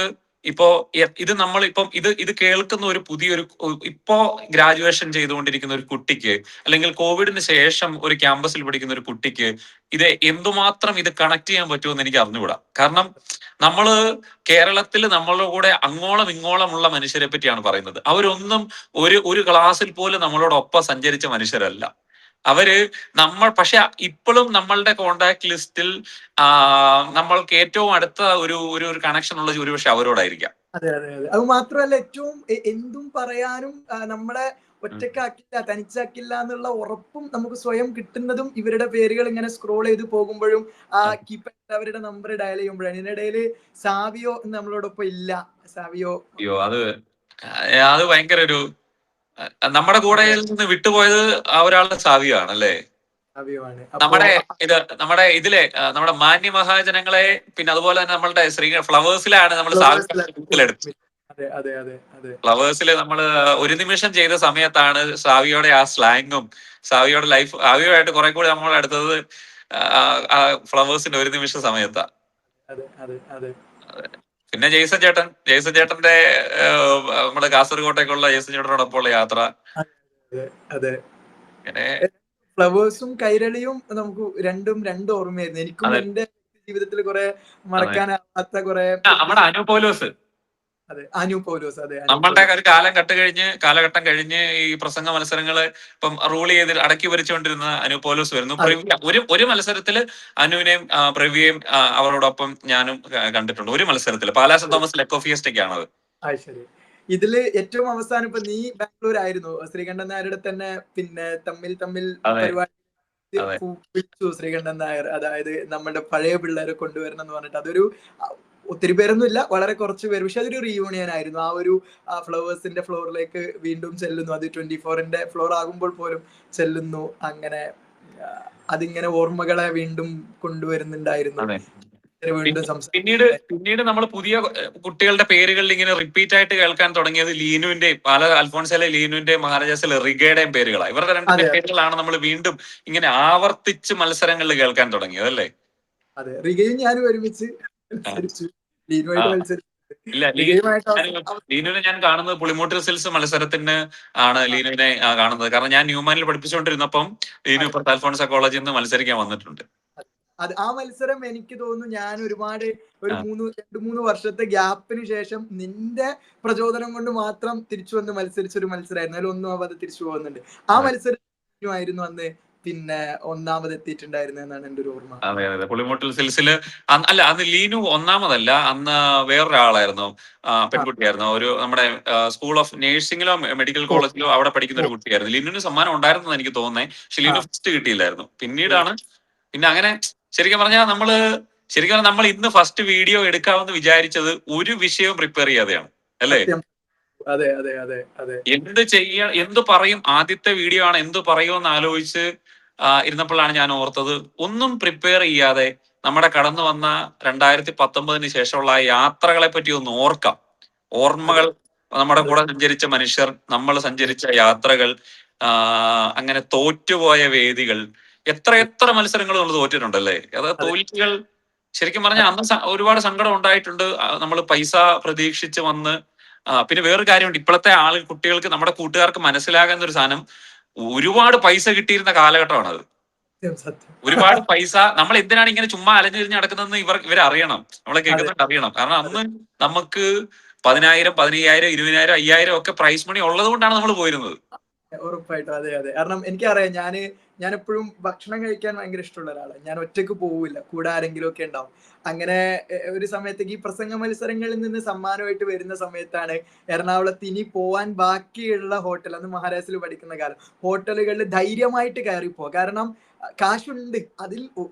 ഇത് നമ്മളിപ്പം ഇത് കേൾക്കുന്ന ഒരു പുതിയൊരു ഇപ്പോ ഗ്രാജുവേഷൻ ചെയ്തുകൊണ്ടിരിക്കുന്ന ഒരു കുട്ടിക്ക്, അല്ലെങ്കിൽ കോവിഡിന് ശേഷം ഒരു ക്യാമ്പസിൽ പഠിക്കുന്ന ഒരു കുട്ടിക്ക് ഇത് എന്തുമാത്രം ഇത് കണക്ട് ചെയ്യാൻ പറ്റുമെന്ന് എനിക്ക് അറിഞ്ഞുകൂടാ. കാരണം നമ്മള് കേരളത്തിൽ നമ്മളുടെ കൂടെ അങ്ങോളം ഇങ്ങോളമുള്ള മനുഷ്യരെ പറ്റിയാണ് പറയുന്നത്. അവരൊന്നും ഒരു ക്ലാസ്സിൽ പോലും നമ്മളോടൊപ്പം സഞ്ചരിച്ച മനുഷ്യരല്ല അവര്. പക്ഷെ ഇപ്പോഴും നമ്മളുടെ കോണ്ടാക്ട് ലിസ്റ്റിൽ നമ്മൾക്ക് ഏറ്റവും അടുത്ത ഒരു കണക്ഷൻ ഉള്ളത് ഒരുപക്ഷെ അവരോടായിരിക്കാം. അതെ അതെ അതെ. അത് മാത്രമല്ല, ഏറ്റവും എന്തും പറയാനും നമ്മളെ ഒറ്റക്കാക്കില്ല, തനിച്ചാക്കില്ല എന്നുള്ള ഉറപ്പും നമുക്ക് സ്വയം കിട്ടുന്നതും ഇവരുടെ പേരുകൾ ഇങ്ങനെ സ്ക്രോൾ ചെയ്ത് പോകുമ്പോഴും കീപ്പർ അവരുടെ നമ്പർ ഡയൽ ചെയ്യുമ്പോഴാണ്. ഇതിനിടയിൽ സാവിയോ നമ്മളോടൊപ്പം ഇല്ല. സാവിയോ അത് ഭയങ്കര ഒരു നമ്മുടെ കൂടെ നിന്ന് വിട്ടുപോയത് ഒരാളുടെ സാവിയോ ആണ് അല്ലേ. നമ്മുടെ ഇതിലെ നമ്മുടെ മാന്യ മഹാജനങ്ങളെ, പിന്നെ അതുപോലെ തന്നെ നമ്മളുടെ ഫ്ലവേഴ്സിലാണ് നമ്മൾ എടുത്തത്. ഫ്ലവേഴ്സിൽ നമ്മൾ ഒരു നിമിഷം ചെയ്ത സമയത്താണ് സാവിയോടെ ആ സ്ലാങ്ങും സാവിയോടെ ലൈഫ് സാവിയുമായിട്ട് കുറെ കൂടി നമ്മൾ എടുത്തത് ഫ്ലവേഴ്സിന്റെ ഒരു നിമിഷ സമയത്താ. പിന്നെ ജെയ്സൺ ചേട്ടന്റെ നമ്മുടെ കാസർഗോട്ടേക്കുള്ള ജെയ്സൺ ചേട്ടനോടൊപ്പമുള്ള യാത്ര. ഫ്ലവേഴ്സും കൈരളിയും നമുക്ക് രണ്ട് ഓർമ്മയായിരുന്നു. എനിക്കും എന്റെ ജീവിതത്തിൽ കുറെ മറക്കാനാവാത്ത കുറെ. നമ്മുടെ അനുപോലോസ്, നമ്മളുടെ ഒരു കാലഘട്ടം കഴിഞ്ഞ് ഈ പ്രസംഗ മത്സരങ്ങള് ഇപ്പം റൂൾ ചെയ്ത് അടക്കി ഭരിച്ചുകൊണ്ടിരുന്ന അനുപോലോസ് വരുന്നു. ഒരു മത്സരത്തില് അനുവിനെയും പ്രവിയെയും അവരോടൊപ്പം ഞാനും കണ്ടിട്ടുണ്ട്. ഒരു മത്സരത്തില് പാലാ സെന്റ് തോമസ് എക്കോ ഫിയസ്റ്റൊക്കെയാണത്. ഇതില് ഏറ്റവും അവസാനം ഇപ്പൊ നീ ബാംഗ്ലൂർ ആയിരുന്നു, ശ്രീകണ്ഠൻ നായരുടെ തന്നെ പിന്നെ തമ്മിൽ പരിപാടി വിളിച്ചു ശ്രീകണ്ഠൻ നായർ. അതായത് നമ്മുടെ പഴയ പിള്ളേരെ കൊണ്ടുവരണം എന്ന് പറഞ്ഞിട്ട് അതൊരു ഒത്തിരി പേരൊന്നും ഇല്ല, വളരെ കുറച്ച് പേര്. പക്ഷെ അതൊരു റീയൂണിയൻ ആയിരുന്നു. ആ ഒരു ഫ്ലവേഴ്സിന്റെ ഫ്ലോറിലേക്ക് വീണ്ടും ചെല്ലുന്നു. അത് 24ന്റെ ഫ്ലോർ ആകുമ്പോൾ പോലും ചെല്ലുന്നു. അങ്ങനെ അതിങ്ങനെ ഓർമ്മകളെ വീണ്ടും കൊണ്ടുവരുന്നുണ്ടായിരുന്നു. വീണ്ടും പിന്നീട് നമ്മൾ പുതിയ കുട്ടികളുടെ പേരുകളിൽ ഇങ്ങനെ റിപ്പീറ്റ് ആയിട്ട് കേൾക്കാൻ തുടങ്ങിയത് ലീനുവിന്റെയും പല അൽഫോൺസിലെ ലീനുവിന്റെയും മഹാരാജാസിലെ റിഗയുടെയും പേരുകളാണ്. ഇവരുടെ രണ്ട് പേരുകളാണ് നമ്മൾ വീണ്ടും ഇങ്ങനെ ആവർത്തിച്ച് മത്സരങ്ങളിൽ കേൾക്കാൻ തുടങ്ങിയത് അല്ലേ? അതെ, റിഗയും ഞാനും ഒരുമിച്ച് മത്സരിച്ചു. ലീനുമായിട്ട് മത്സരിച്ചു. ഇല്ല, ലീനുവിനെ ഞാൻ കാണുന്നത് പുളിമൂട്ടിൽ സിൽസ് മത്സരത്തിന് ആണ് ലീനുവിനെ കാണുന്നത്. കാരണം ഞാൻ ന്യൂമാനിൽ പഠിപ്പിച്ചുകൊണ്ടിരുന്നപ്പം ലീനു ഇപ്പുറത്ത് അൽഫോൺസ കോളേജിൽ നിന്ന് മത്സരിക്കാൻ വന്നിട്ടുണ്ട്. അത് ആ മത്സരം എനിക്ക് തോന്നുന്നു ഞാൻ ഒരുപാട് ഒരു 2-3 വർഷത്തെ ഗ്യാപ്പിന് ശേഷം നിന്റെ പ്രചോദനം കൊണ്ട് മാത്രം തിരിച്ചു വന്ന് മത്സരിച്ച ഒരു മത്സരമായിരുന്നു. അതിൽ 1-9 തിരിച്ചു പോകുന്നുണ്ട്. ആ മത്സരമായിരുന്നു അന്ന് പിന്നെ 1ാമത് എത്തിയിട്ടുണ്ടായിരുന്നു എന്നാണ് എന്റെ ഒരു ഓർമ്മ. അതെ അതെ, പുളിമൂട്ടിൽ സിൽസില് അല്ല, അന്ന് ലീനു 1ാമതല്ല, അന്ന് വേറൊരാളായിരുന്നു, പെൺകുട്ടിയായിരുന്നു. ഒരു നമ്മുടെ സ്കൂൾ ഓഫ് നേഴ്സിംഗിലോ മെഡിക്കൽ കോളേജിലോ അവിടെ പഠിക്കുന്ന ഒരു കുട്ടിയായിരുന്നു. ലീനുവിന് സമ്മാനം ഉണ്ടായിരുന്നു എനിക്ക് തോന്നുന്നത്. പക്ഷെ ലീനു ഫസ്റ്റ് കിട്ടിയില്ലായിരുന്നു. പിന്നീടാണ് പിന്നെ അങ്ങനെ ശരിക്കും പറഞ്ഞാൽ നമ്മൾ ഇന്ന് ഫസ്റ്റ് വീഡിയോ എടുക്കാമെന്ന് വിചാരിച്ചത് ഒരു വിഷയവും പ്രിപ്പയർ ചെയ്യാതെയാണ് അല്ലേ? അതെ അതെ അതെ അതെ. എന്ത് പറയും, ആദ്യത്തെ വീഡിയോ ആണ്, എന്ത് പറയുമെന്ന് ആലോചിച്ച് ഇരുന്നപ്പോഴാണ് ഞാൻ ഓർത്തത്, ഒന്നും പ്രിപ്പയർ ചെയ്യാതെ നമ്മുടെ കടന്നു വന്ന 2019 ശേഷമുള്ള ആ യാത്രകളെ പറ്റി ഒന്ന് ഓർക്കാം. ഓർമ്മകൾ, നമ്മുടെ കൂടെ സഞ്ചരിച്ച മനുഷ്യർ, നമ്മൾ സഞ്ചരിച്ച യാത്രകൾ, അങ്ങനെ തോറ്റുപോയ വേദികൾ, എത്ര മത്സരങ്ങൾ നമ്മൾ തോറ്റിട്ടുണ്ടല്ലേ? അത് തോൽവികൾ ശരിക്കും പറഞ്ഞാൽ അന്ന് ഒരുപാട് സങ്കടം ഉണ്ടായിട്ടുണ്ട്. നമ്മൾ പൈസ പ്രതീക്ഷിച്ച് വന്ന് പിന്നെ വേറൊരു കാര്യമുണ്ട്, ഇപ്പോഴത്തെ കുട്ടികൾക്ക്, നമ്മുടെ കൂട്ടുകാർക്ക് മനസ്സിലാകുന്ന ഒരു സാധനം, ഒരുപാട് പൈസ കിട്ടിയിരുന്ന കാലഘട്ടമാണ് അത്. ഒരുപാട് പൈസ, നമ്മൾ എന്തിനാണ് ഇങ്ങനെ ചുമ്മാ അലഞ്ഞു തിരിഞ്ഞ് നടക്കുന്നതെന്ന് ഇവരറിയണം, നമ്മളെ കേൾക്കുന്നുണ്ട് അറിയണം. കാരണം അന്ന് നമുക്ക് 10,000, 15,000, 20,000, 5,000 ഒക്കെ പ്രൈസ് മണി ഉള്ളത് കൊണ്ടാണ് നമ്മൾ പോയിരുന്നത്. ഉറപ്പായിട്ടും, അതെ അതെ. കാരണം എനിക്കറിയാം, ഞാൻ എപ്പോഴും ഭക്ഷണം കഴിക്കാൻ ഭയങ്കര ഇഷ്ടമുള്ള ഒരാളാണ്. ഞാൻ ഒറ്റയ്ക്ക് പോവില്ല, കൂടെ ആരെങ്കിലും ഒക്കെ ഉണ്ടാവും. അങ്ങനെ ഒരു സമയത്തേക്ക് ഈ പ്രസംഗ മത്സരങ്ങളിൽ നിന്ന് സമ്മാനമായിട്ട് വരുന്ന സമയത്താണ് എറണാകുളത്ത് ഇനി പോവാൻ ബാക്കിയുള്ള ഹോട്ടൽ, അന്ന് മഹാരാജാസിൽ പഠിക്കുന്ന കാലം, ഹോട്ടലുകളിൽ ധൈര്യമായിട്ട് കയറിപ്പോ. കാരണം കാശുണ്ട്, അതിൽ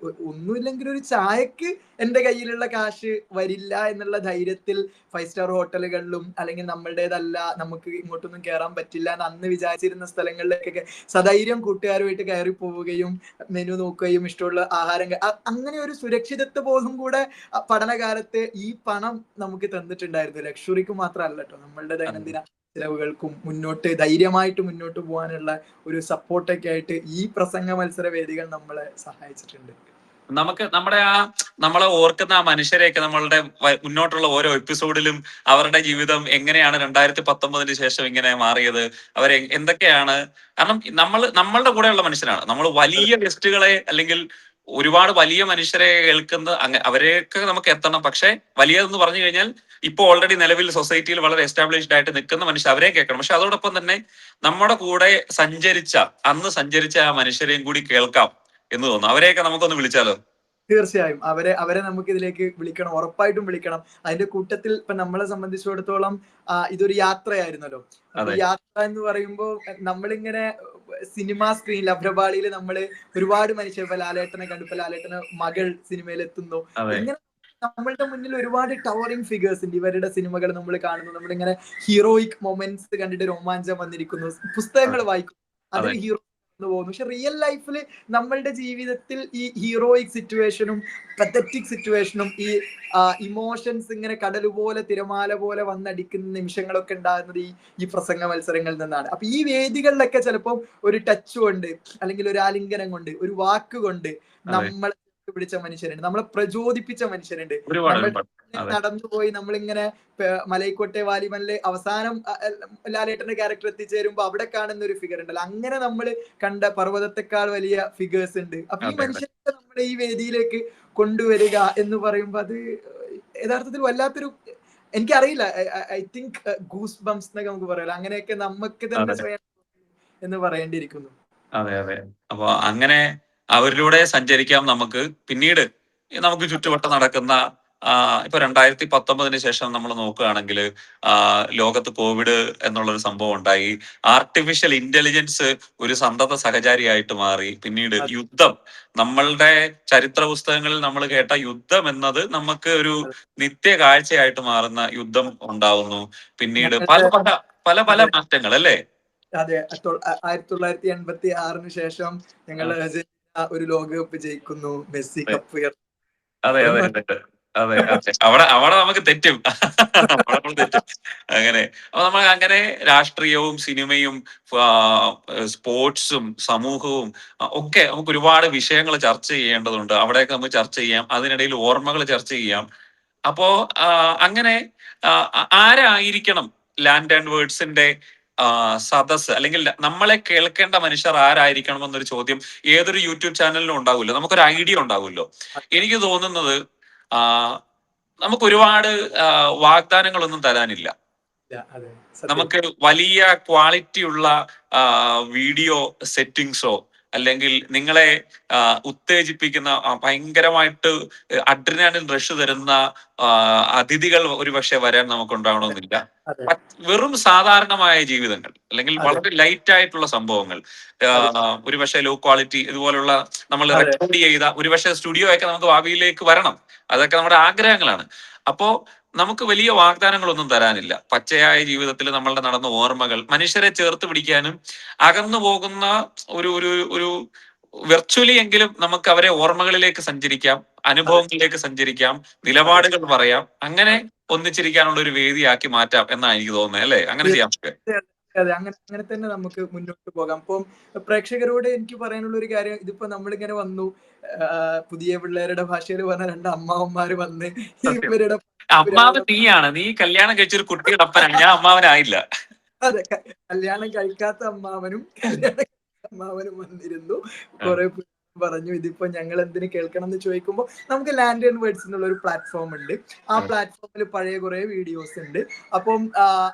ഒന്നുമില്ലെങ്കിൽ ഒരു ചായക്ക് എന്റെ കയ്യിലുള്ള കാശ് വരില്ല എന്നുള്ള ധൈര്യത്തിൽ 5 സ്റ്റാർ ഹോട്ടലുകളിലും അല്ലെങ്കിൽ നമ്മളുടേതല്ല, നമുക്ക് ഇങ്ങോട്ടൊന്നും കയറാൻ പറ്റില്ല എന്ന് അന്ന് വിചാരിച്ചിരുന്ന സ്ഥലങ്ങളിലേക്കൊക്കെ സധൈര്യം കൂട്ടുകാരുമായിട്ട് കയറി പോവുകയും മെനു നോക്കുകയും ഇഷ്ടമുള്ള ആഹാരം, അങ്ങനെ ഒരു സുരക്ഷിതത്വ ബോധം കൂടെ പഠനകാലത്ത് ഈ പണം നമുക്ക് തന്നിട്ടുണ്ടായിരുന്നു. ലക്ഷറിക്ക് മാത്രമല്ല കേട്ടോ, നമ്മളുടെ ദൈനംദിന ചിലവുകൾക്കും ധൈര്യമായിട്ട് മുന്നോട്ട് പോകാനുള്ള ഒരു സപ്പോർട്ടൊക്കെ ആയിട്ട് ഈ പ്രസംഗ മത്സര വേദികൾ നമ്മളെ സഹായിച്ചിട്ടുണ്ട്. നമ്മളെ ഓർക്കുന്ന ആ മനുഷ്യരെയൊക്കെ നമ്മളുടെ മുന്നോട്ടുള്ള ഓരോ എപ്പിസോഡിലും അവരുടെ ജീവിതം എങ്ങനെയാണ് 2019 ശേഷം ഇങ്ങനെ മാറിയത്, എന്തൊക്കെയാണ്, കാരണം നമ്മളുടെ കൂടെയുള്ള മനുഷ്യരാണ്. നമ്മൾ വലിയ ഗസ്റ്റുകളെ അല്ലെങ്കിൽ ഒരുപാട് വലിയ മനുഷ്യരെ കേൾക്കുന്ന അവരെയൊക്കെ നമുക്ക് എത്തണം. പക്ഷെ വലിയതെന്ന് പറഞ്ഞു കഴിഞ്ഞാൽ ഇപ്പൊ ഓൾറെഡി നിലവിൽ സൊസൈറ്റിയിൽ വളരെ എസ്റ്റാബ്ലിഷ്ഡ് ആയിട്ട് നിൽക്കുന്ന മനുഷ്യർ, അവരെ കേൾക്കണം. പക്ഷെ അതോടൊപ്പം തന്നെ നമ്മുടെ കൂടെ അന്ന് സഞ്ചരിച്ച ആ മനുഷ്യരെയും കൂടി കേൾക്കാം എന്ന് തോന്നുന്നു. അവരെയൊക്കെ നമുക്കൊന്ന് വിളിച്ചാലോ? തീർച്ചയായും അവരെ നമുക്ക് ഇതിലേക്ക് വിളിക്കണം, ഉറപ്പായിട്ടും വിളിക്കണം. അതിന്റെ കൂട്ടത്തിൽ ഇപ്പൊ നമ്മളെ സംബന്ധിച്ചിടത്തോളം ഇതൊരു യാത്രയായിരുന്നല്ലോ. അപ്പൊ യാത്ര എന്ന് പറയുമ്പോൾ നമ്മളിങ്ങനെ സിനിമ സ്ക്രീനിൽ അഭ്രപാളിയിൽ നമ്മള് ഒരുപാട് മനുഷ്യർ, ഇപ്പൊ ലാലേട്ടനെ കണ്ടു, ഇപ്പൊ ലാലേട്ടന് മകൾ സിനിമയിൽ എത്തുന്നു. ഇങ്ങനെ നമ്മളുടെ മുന്നിൽ ഒരുപാട് ടവറിംഗ് ഫിഗേഴ്സ് ഉണ്ട്. ഇവരുടെ സിനിമകൾ നമ്മൾ കാണുന്നു, നമ്മളിങ്ങനെ ഹീറോയിക് മൊമെന്റ്സ് കണ്ടിട്ട് രോമാഞ്ചം വന്നിരിക്കുന്നു, പുസ്തകങ്ങൾ വായിക്കുന്നു, അതിൽ ഹീറോ പോകുന്നു. പക്ഷെ റിയൽ ലൈഫിൽ നമ്മളുടെ ജീവിതത്തിൽ ഈ ഹീറോയിക് സിറ്റുവേഷനും പത്തറ്റിക് സിറ്റുവേഷനും ഈ ഇമോഷൻസ് ഇങ്ങനെ കടലുപോലെ തിരമാല പോലെ വന്നടിക്കുന്ന നിമിഷങ്ങളൊക്കെ ഉണ്ടാകുന്നത് ഈ പ്രസംഗ മത്സരങ്ങളിൽ നിന്നാണ്. അപ്പൊ ഈ വേദികളിലൊക്കെ ചിലപ്പോൾ ഒരു ടച്ച് കൊണ്ട് അല്ലെങ്കിൽ ഒരു ആലിംഗനം കൊണ്ട് ഒരു വാക്ക് കൊണ്ട് നമ്മളെ പിടിച്ച മനുഷ്യരുണ്ട്, നമ്മളെ പ്രചോദിപ്പിച്ച മനുഷ്യരുണ്ട്. നമ്മൾ നടന്നുപോയി നമ്മളിങ്ങനെ മലൈക്കോട്ടെ വാലിബനില് അവസാനം ലാലേട്ടന്റെ ക്യാരക്ടർ എത്തിച്ചേരുമ്പോ അവിടെ കാണുന്ന ഒരു ഫിഗർ ഉണ്ടല്ലോ, അങ്ങനെ നമ്മൾ കണ്ട പർവ്വതത്തെക്കാൾ വലിയ ഫിഗേഴ്സ് ഉണ്ട്. അപ്പൊ ഈ മനുഷ്യരെ നമ്മൾ ഈ വേദിയിലേക്ക് കൊണ്ടുവരിക എന്ന് പറയുമ്പോ അത് യഥാർത്ഥത്തിൽ വല്ലാത്തൊരു, എനിക്കറിയില്ല, ഐ തിങ്ക് ഗൂസ് ബംസ് എന്നൊക്കെ നമുക്ക് പറയാം, അങ്ങനെയൊക്കെ നമുക്ക് തന്നെ സ്വയം എന്ന് പറയേണ്ടിയിരിക്കുന്നു. അതെ അതെ. അപ്പൊ അങ്ങനെ അവരിലൂടെ സഞ്ചരിക്കാം നമുക്ക്. പിന്നീട് നമുക്ക് ചുറ്റുവട്ടം നടക്കുന്ന ഇപ്പൊ 2019 ശേഷം നമ്മൾ നോക്കുകയാണെങ്കിൽ ലോകത്ത് കോവിഡ് എന്നുള്ളൊരു സംഭവം ഉണ്ടായി. ആർട്ടിഫിഷ്യൽ ഇന്റലിജൻസ് ഒരു സന്തത സഹചാരിയായിട്ട് മാറി. പിന്നീട് യുദ്ധം, നമ്മളുടെ ചരിത്ര പുസ്തകങ്ങളിൽ നമ്മൾ കേട്ട യുദ്ധം എന്നത് നമുക്ക് ഒരു നിത്യ കാഴ്ചയായിട്ട് മാറുന്ന യുദ്ധം ഉണ്ടാവുന്നു. പിന്നീട് പല പല പല പല മാറ്റങ്ങൾ അല്ലേ? അതെ, 1986 ശേഷം ഞങ്ങൾ ഒരു ലോകകപ്പ് ജയിക്കുന്നു, മെസ്സി കപ്പ്. അതെ അതെ അതെ അതെ അതെ അവിടെ അവിടെ നമുക്ക് തെറ്റും. അവിടെ നമ്മൾ തെറ്റും. അങ്ങനെ അപ്പൊ നമ്മൾ അങ്ങനെ രാഷ്ട്രീയവും സിനിമയും സ്പോർട്സും സമൂഹവും ഒക്കെ നമുക്ക് ഒരുപാട് വിഷയങ്ങൾ ചർച്ച ചെയ്യേണ്ടതുണ്ട്. അവിടെയൊക്കെ നമുക്ക് ചർച്ച ചെയ്യാം. അതിനിടയിൽ ഓർമ്മകൾ ചർച്ച ചെയ്യാം. അപ്പോ അങ്ങനെ ആരായിരിക്കണം ലാൻഡ് ആൻഡ് വേർഡ്സിന്റെ സദസ്, അല്ലെങ്കിൽ നമ്മളെ കേൾക്കേണ്ട മനുഷ്യർ ആരായിരിക്കണം എന്നൊരു ചോദ്യം ഏതൊരു യൂട്യൂബ് ചാനലിനും ഉണ്ടാവുമല്ലോ. നമുക്കൊരു ഐഡിയ ഉണ്ടാവുമല്ലോ. എനിക്ക് തോന്നുന്നത് നമുക്ക് ഒരുപാട് വാഗ്ദാനങ്ങളൊന്നും തരാനില്ല. നമുക്ക് വലിയ ക്വാളിറ്റിയുള്ള വീഡിയോ സെറ്റിങ്സോ അല്ലെങ്കിൽ നിങ്ങളെ ഉത്തേജിപ്പിക്കുന്ന ഭയങ്കരമായിട്ട് അഡ്രിനാലിൻ റഷ് തരുന്ന അതിഥികൾ ഒരുപക്ഷെ വരാൻ നമുക്ക് ഉണ്ടാവണമെന്നില്ല. വെറും സാധാരണമായ ജീവിതങ്ങൾ അല്ലെങ്കിൽ വളരെ ലൈറ്റ് ആയിട്ടുള്ള സംഭവങ്ങൾ, ഒരുപക്ഷെ ലോ ക്വാളിറ്റി ഇതുപോലുള്ള നമ്മൾ റെക്കോർഡ് ചെയ്ത ഒരുപക്ഷെ സ്റ്റുഡിയോ ഒക്കെ നമുക്ക് ഭാവിയിലേക്ക് വരണം. അതൊക്കെ നമ്മുടെ ആഗ്രഹങ്ങളാണ്. അപ്പോ നമുക്ക് വലിയ വാഗ്ദാനങ്ങളൊന്നും തരാനില്ല. പച്ചയായ ജീവിതത്തിൽ നമ്മളുടെ നടന്ന ഓർമ്മകൾ, മനുഷ്യരെ ചേർത്ത് പിടിക്കാനും അകന്നു പോകുന്ന ഒരു ഒരു ഒരു വെർച്വലി എങ്കിലും നമുക്ക് അവരെ ഓർമ്മകളിലേക്ക് സഞ്ചരിക്കാം, അനുഭവങ്ങളിലേക്ക് സഞ്ചരിക്കാം, നിലപാടുകൾ പറയാം, അങ്ങനെ ഒന്നിച്ചിരിക്കാനുള്ള ഒരു വേദിയാക്കി മാറ്റാം എന്നാണ് എനിക്ക് തോന്നുന്നത്. അല്ലേ? അങ്ങനെ ചെയ്യാം. അതെ, അങ്ങനെ തന്നെ നമുക്ക് മുന്നോട്ട് പോകാം. അപ്പം പ്രേക്ഷകരോട് എനിക്ക് പറയാനുള്ള ഒരു കാര്യം, ഇതിപ്പോ നമ്മളിങ്ങനെ വന്നു, പുതിയ പിള്ളേരുടെ ഭാഷയിൽ പറഞ്ഞ 2 അമ്മാവന്മാര് വന്ന് ഇവരുടെ അമ്മാവൻ നീയാണ്, നീ കല്യാണം കഴിച്ചൊരു കുട്ടിയുടെ അപ്പനാണ്, ഞാൻ അമ്മാവനായില്ല. അതെ, കല്യാണം കഴിക്കാത്ത അമ്മാവനും അമ്മാവനും വന്നിരുന്നു. കുറെ പറഞ്ഞു ഇതിപ്പോ ഞങ്ങൾ എന്തിനു കേൾക്കണം എന്ന് ചോദിക്കുമ്പോൾ നമുക്ക് ലാൻഡ് ആൻഡ് വേർഡ്സ് എന്നുള്ള ഒരു പ്ലാറ്റ്ഫോം ഉണ്ട്. ആ പ്ലാറ്റ്ഫോമിൽ പഴയ കുറെ വീഡിയോസ് ഉണ്ട്. അപ്പം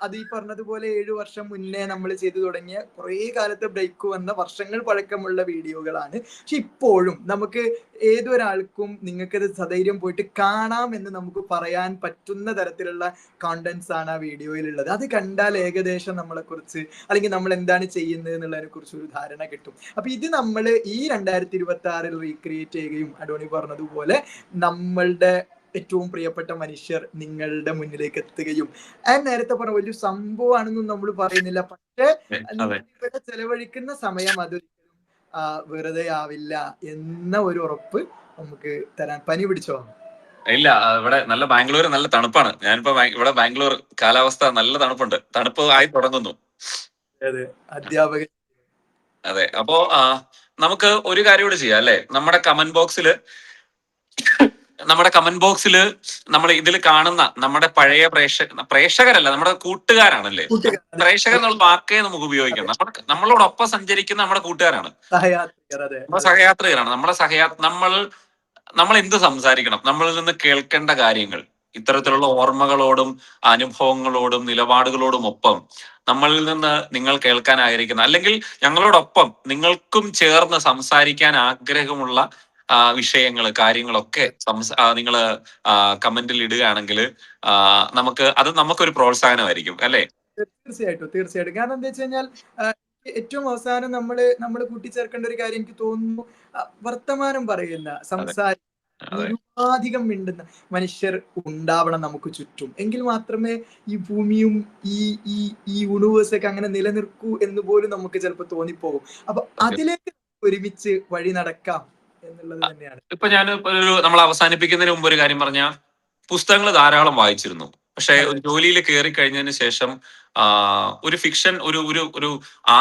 അത് ഈ പറഞ്ഞതുപോലെ 7 വർഷം മുന്നേ നമ്മൾ ചെയ്തു തുടങ്ങിയ കുറെ കാലത്തെ ബ്രേക്ക് വന്ന വർഷങ്ങൾ പഴക്കമുള്ള വീഡിയോകളാണ്. പക്ഷെ ഇപ്പോഴും നമുക്ക് ഏതൊരാൾക്കും നിങ്ങൾക്കത് സധൈര്യം പോയിട്ട് കാണാം എന്ന് നമുക്ക് പറയാൻ പറ്റുന്ന തരത്തിലുള്ള കോണ്ടന്റ്സ് ആണ് ആ വീഡിയോയിലുള്ളത്. അത് കണ്ടാൽ ഏകദേശം നമ്മളെ കുറിച്ച് അല്ലെങ്കിൽ നമ്മൾ എന്താണ് ചെയ്യുന്നത് എന്നുള്ളതിനെ കുറിച്ച് ഒരു ധാരണ കിട്ടും. അപ്പൊ ഇത് നമ്മൾ ഈ 2026 റീക്രിയേറ്റ് ചെയ്യുകയും അഡോണി പറഞ്ഞതുപോലെ നമ്മളുടെ ഏറ്റവും പ്രിയപ്പെട്ട മനുഷ്യർ നിങ്ങളുടെ മുന്നിലേക്ക് എത്തുകയും, നേരത്തെ പറഞ്ഞ വലിയ സംഭവമാണെന്നും നമ്മൾ പറയുന്നില്ല, പക്ഷെ ഇവിടെ ചെലവഴിക്കുന്ന സമയം അതൊരിക്കലും വെറുതെ ആവില്ല എന്ന ഒരു ഉറപ്പ് നമുക്ക് തരാൻ. പനി പിടിച്ചോ? ഇല്ല, ഇവിടെ നല്ല ബാംഗ്ലൂർ നല്ല തണുപ്പാണ്. ഞാനിപ്പോ ഇവിടെ ബാംഗ്ലൂർ കാലാവസ്ഥ നല്ല തണുപ്പുണ്ട്, തണുപ്പ് ആയി തുടങ്ങുന്നു. അധ്യാപകൻ. അതെ, അപ്പോ നമുക്ക് ഒരു കാര്യം കൂടെ ചെയ്യാം അല്ലെ? നമ്മുടെ കമന്റ് ബോക്സിൽ നമ്മൾ ഇതിൽ കാണുന്ന നമ്മുടെ പഴയ പ്രേക്ഷകരല്ല, നമ്മുടെ കൂട്ടുകാരാണല്ലേ. പ്രേക്ഷകർ എന്നുള്ള വാക്കേ നമുക്ക് ഉപയോഗിക്കാം. നമ്മളോടൊപ്പം സഞ്ചരിക്കുന്ന നമ്മുടെ കൂട്ടുകാരാണ്, സഹയാത്രികരാണ്. നമ്മൾ എന്ത് സംസാരിക്കണം, നമ്മളിൽ നിന്ന് കേൾക്കേണ്ട കാര്യങ്ങൾ, ഇത്തരത്തിലുള്ള ഓർമ്മകളോടും അനുഭവങ്ങളോടും നിലപാടുകളോടും ഒപ്പം നമ്മളിൽ നിന്ന് നിങ്ങൾ കേൾക്കാൻ ആഗ്രഹിക്കുന്ന, അല്ലെങ്കിൽ ഞങ്ങളോടൊപ്പം നിങ്ങൾക്കും ചേർന്ന് സംസാരിക്കാൻ ആഗ്രഹമുള്ള വിഷയങ്ങൾ, കാര്യങ്ങളൊക്കെ നിങ്ങൾ കമന്റിൽ ഇടുകയാണെങ്കിൽ നമുക്കൊരു പ്രോത്സാഹനമായിരിക്കും അല്ലെ? തീർച്ചയായിട്ടും. കാരണം എന്താ വെച്ച് കഴിഞ്ഞാൽ ഏറ്റവും അവസാനം നമ്മള് കൂട്ടിച്ചേർക്കേണ്ട ഒരു കാര്യം എനിക്ക് തോന്നുന്നു, വർത്തമാനം പറയുന്ന, സംസാരിക്കുന്ന, നിരുപാധികം മിണ്ടുന്ന മനുഷ്യർ ഉണ്ടാവണം നമുക്ക് ചുറ്റും. എങ്കിൽ മാത്രമേ ഈ ഭൂമിയും ഈ യൂണിവേഴ്സ് ഒക്കെ അങ്ങനെ നിലനിൽക്കൂ എന്ന് പോലും നമുക്ക് ചിലപ്പോൾ തോന്നിപ്പോകും. അപ്പൊ അതിലേക്ക് ഒരുമിച്ച് വഴി നടക്കാം എന്നുള്ളത് തന്നെയാണ്. ഇപ്പൊ ഞാൻ നമ്മൾ അവസാനിപ്പിക്കുന്നതിന് മുമ്പ് ഒരു കാര്യം പറഞ്ഞ, പുസ്തകങ്ങൾ ധാരാളം വായിച്ചിരുന്നു. പക്ഷെ ജോലിയിൽ കയറി കഴിഞ്ഞതിന് ശേഷം ഒരു ഫിക്ഷൻ ഒരു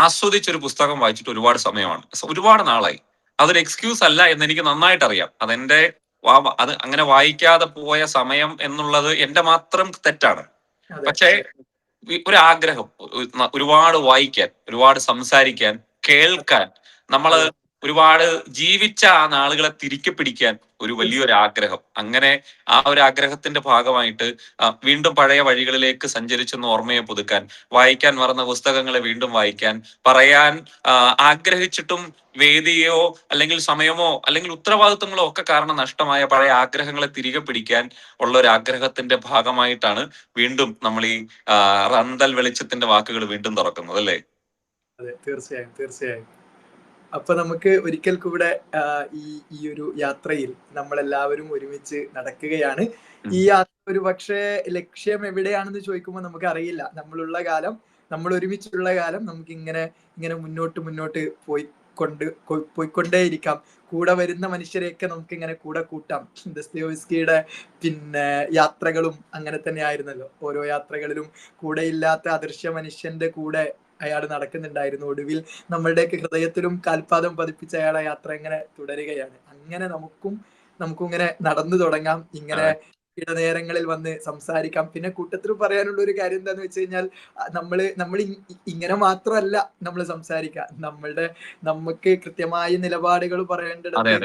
ആസ്വദിച്ചൊരു പുസ്തകം വായിച്ചിട്ട് ഒരുപാട് സമയമാണ്, ഒരുപാട് നാളായി. അതൊരു എക്സ്ക്യൂസ് അല്ല എന്ന് എനിക്ക് നന്നായിട്ട് അറിയാം. അത് അങ്ങനെ വായിക്കാതെ പോയ സമയം എന്നുള്ളത് എന്റെ മാത്രം തെറ്റാണ്. പക്ഷേ ഒരു ആഗ്രഹം, ഒരുപാട് വായിക്കാൻ, ഒരുപാട് സംസാരിക്കാൻ, കേൾക്കാൻ, നമ്മള് ഒരുപാട് ജീവിച്ച ആ നാളുകളെ തിരികെ പിടിക്കാൻ ഒരു വലിയൊരു ആഗ്രഹം. അങ്ങനെ ആ ഒരു ആഗ്രഹത്തിന്റെ ഭാഗമായിട്ട് വീണ്ടും പഴയ വഴികളിലേക്ക് സഞ്ചരിച്ചെന്ന് ഓർമ്മയെ പുതുക്കാൻ, വായിക്കാൻ മറന്ന പുസ്തകങ്ങളെ വീണ്ടും വായിക്കാൻ, പറയാൻ ആഗ്രഹിച്ചിട്ടും വേദിയോ അല്ലെങ്കിൽ സമയമോ അല്ലെങ്കിൽ ഉത്തരവാദിത്വങ്ങളോ ഒക്കെ കാരണം നഷ്ടമായ പഴയ ആഗ്രഹങ്ങളെ തിരികെ പിടിക്കാൻ ഉള്ള ഒരു ആഗ്രഹത്തിന്റെ ഭാഗമായിട്ടാണ് വീണ്ടും നമ്മൾ ഈ റന്തൽ വെളിച്ചത്തിന്റെ വാക്കുകൾ വീണ്ടും തുറക്കുന്നത്, അല്ലേ? അതെ, തീർച്ചയായും തീർച്ചയായും. അപ്പൊ നമുക്ക് ഒരിക്കൽ കൂടെ ഈ ഈ ഒരു യാത്രയിൽ നമ്മളെല്ലാവരും ഒരുമിച്ച് നടക്കുകയാണ്. ഈ യാത്ര ഒരു പക്ഷേ ലക്ഷ്യം എവിടെയാണെന്ന് ചോദിക്കുമ്പോൾ നമുക്ക് അറിയില്ല. നമ്മളുള്ള കാലം, നമ്മൾ ഒരുമിച്ചുള്ള കാലം നമുക്ക് ഇങ്ങനെ ഇങ്ങനെ മുന്നോട്ട് പോയിക്കൊണ്ടേയിരിക്കാം. കൂടെ വരുന്ന മനുഷ്യരെയൊക്കെ നമുക്ക് ഇങ്ങനെ കൂടെ കൂട്ടാം. ദസ്തയേവ്സ്കിയുടെ പിന്നെ യാത്രകളും അങ്ങനെ തന്നെ ആയിരുന്നല്ലോ. ഓരോ യാത്രകളിലും കൂടെയില്ലാത്ത അദൃശ്യ മനുഷ്യന്റെ കൂടെ അയാൾ നടക്കുന്നുണ്ടായിരുന്നു. ഒടുവിൽ നമ്മളുടെയൊക്കെ ഹൃദയത്തിലും കാൽപാദം പതിപ്പിച്ച അയാളെ യാത്ര ഇങ്ങനെ തുടരുകയാണ്. അങ്ങനെ നമുക്കും ഇങ്ങനെ നടന്നു തുടങ്ങാം. ഇങ്ങനെ ഇടനേരങ്ങളിൽ വന്ന് സംസാരിക്കാം. പിന്നെ കൂട്ടത്തിൽ പറയാനുള്ള ഒരു കാര്യം എന്താന്ന് വെച്ച് കഴിഞ്ഞാൽ, നമ്മൾ ഇങ്ങനെ മാത്രമല്ല നമ്മൾ സംസാരിക്കുക. നമുക്ക് കൃത്യമായ നിലപാടുകൾ പറയേണ്ടിടത്ത്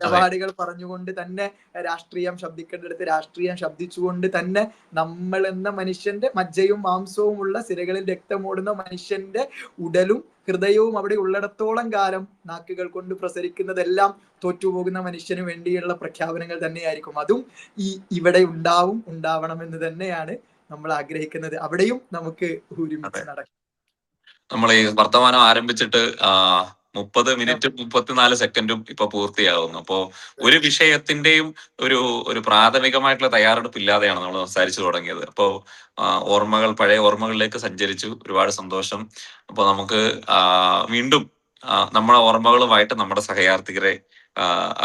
നിലപാടുകൾ പറഞ്ഞുകൊണ്ട് തന്നെ, രാഷ്ട്രീയം ശബ്ദിക്കേണ്ടിടത്ത് രാഷ്ട്രീയം ശബ്ദിച്ചുകൊണ്ട് തന്നെ, നമ്മൾ എന്ന മനുഷ്യന്റെ മജ്ജയും മാംസവും ഉള്ള സിരകളിൽ രക്തമോടുന്ന മനുഷ്യന്റെ ഉടലും ഹൃദയവും അവിടെ ഉള്ളിടത്തോളം കാലം നാക്കുകൾ കൊണ്ട് പ്രസരിക്കുന്നതെല്ലാം തോറ്റുപോകുന്ന മനുഷ്യന് വേണ്ടിയുള്ള പ്രഖ്യാപനങ്ങൾ തന്നെയായിരിക്കും. അതും ഇവിടെ ഉണ്ടാവണമെന്ന് തന്നെയാണ് നമ്മൾ ആഗ്രഹിക്കുന്നത്. അവിടെയും നമുക്ക് ഒരുമിച്ച് നടക്കാം. നമ്മൾ ഈ വർത്തമാനം ആരംഭിച്ചിട്ട് 30 മിനിറ്റും 34 സെക്കൻഡും ഇപ്പൊ പൂർത്തിയാകുന്നു. അപ്പോ ഒരു വിഷയത്തിന്റെയും ഒരു പ്രാഥമികമായിട്ടുള്ള തയ്യാറെടുപ്പില്ലാതെയാണ് നമ്മൾ സംസാരിച്ചു തുടങ്ങിയത്. അപ്പോ പഴയ ഓർമ്മകളിലേക്ക് സഞ്ചരിച്ചു. ഒരുപാട് സന്തോഷം. അപ്പൊ നമുക്ക് വീണ്ടും നമ്മുടെ ഓർമ്മകളുമായിട്ട് നമ്മുടെ സഹയാത്രികരെ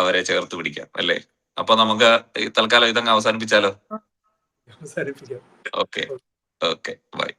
അവരെ ചേർത്ത് പിടിക്കാം, അല്ലേ? അപ്പൊ നമുക്ക് തൽക്കാലം ഇതങ്ങ് അവസാനിപ്പിച്ചാലോ? അവസാനിപ്പിക്കാം. Okay, by.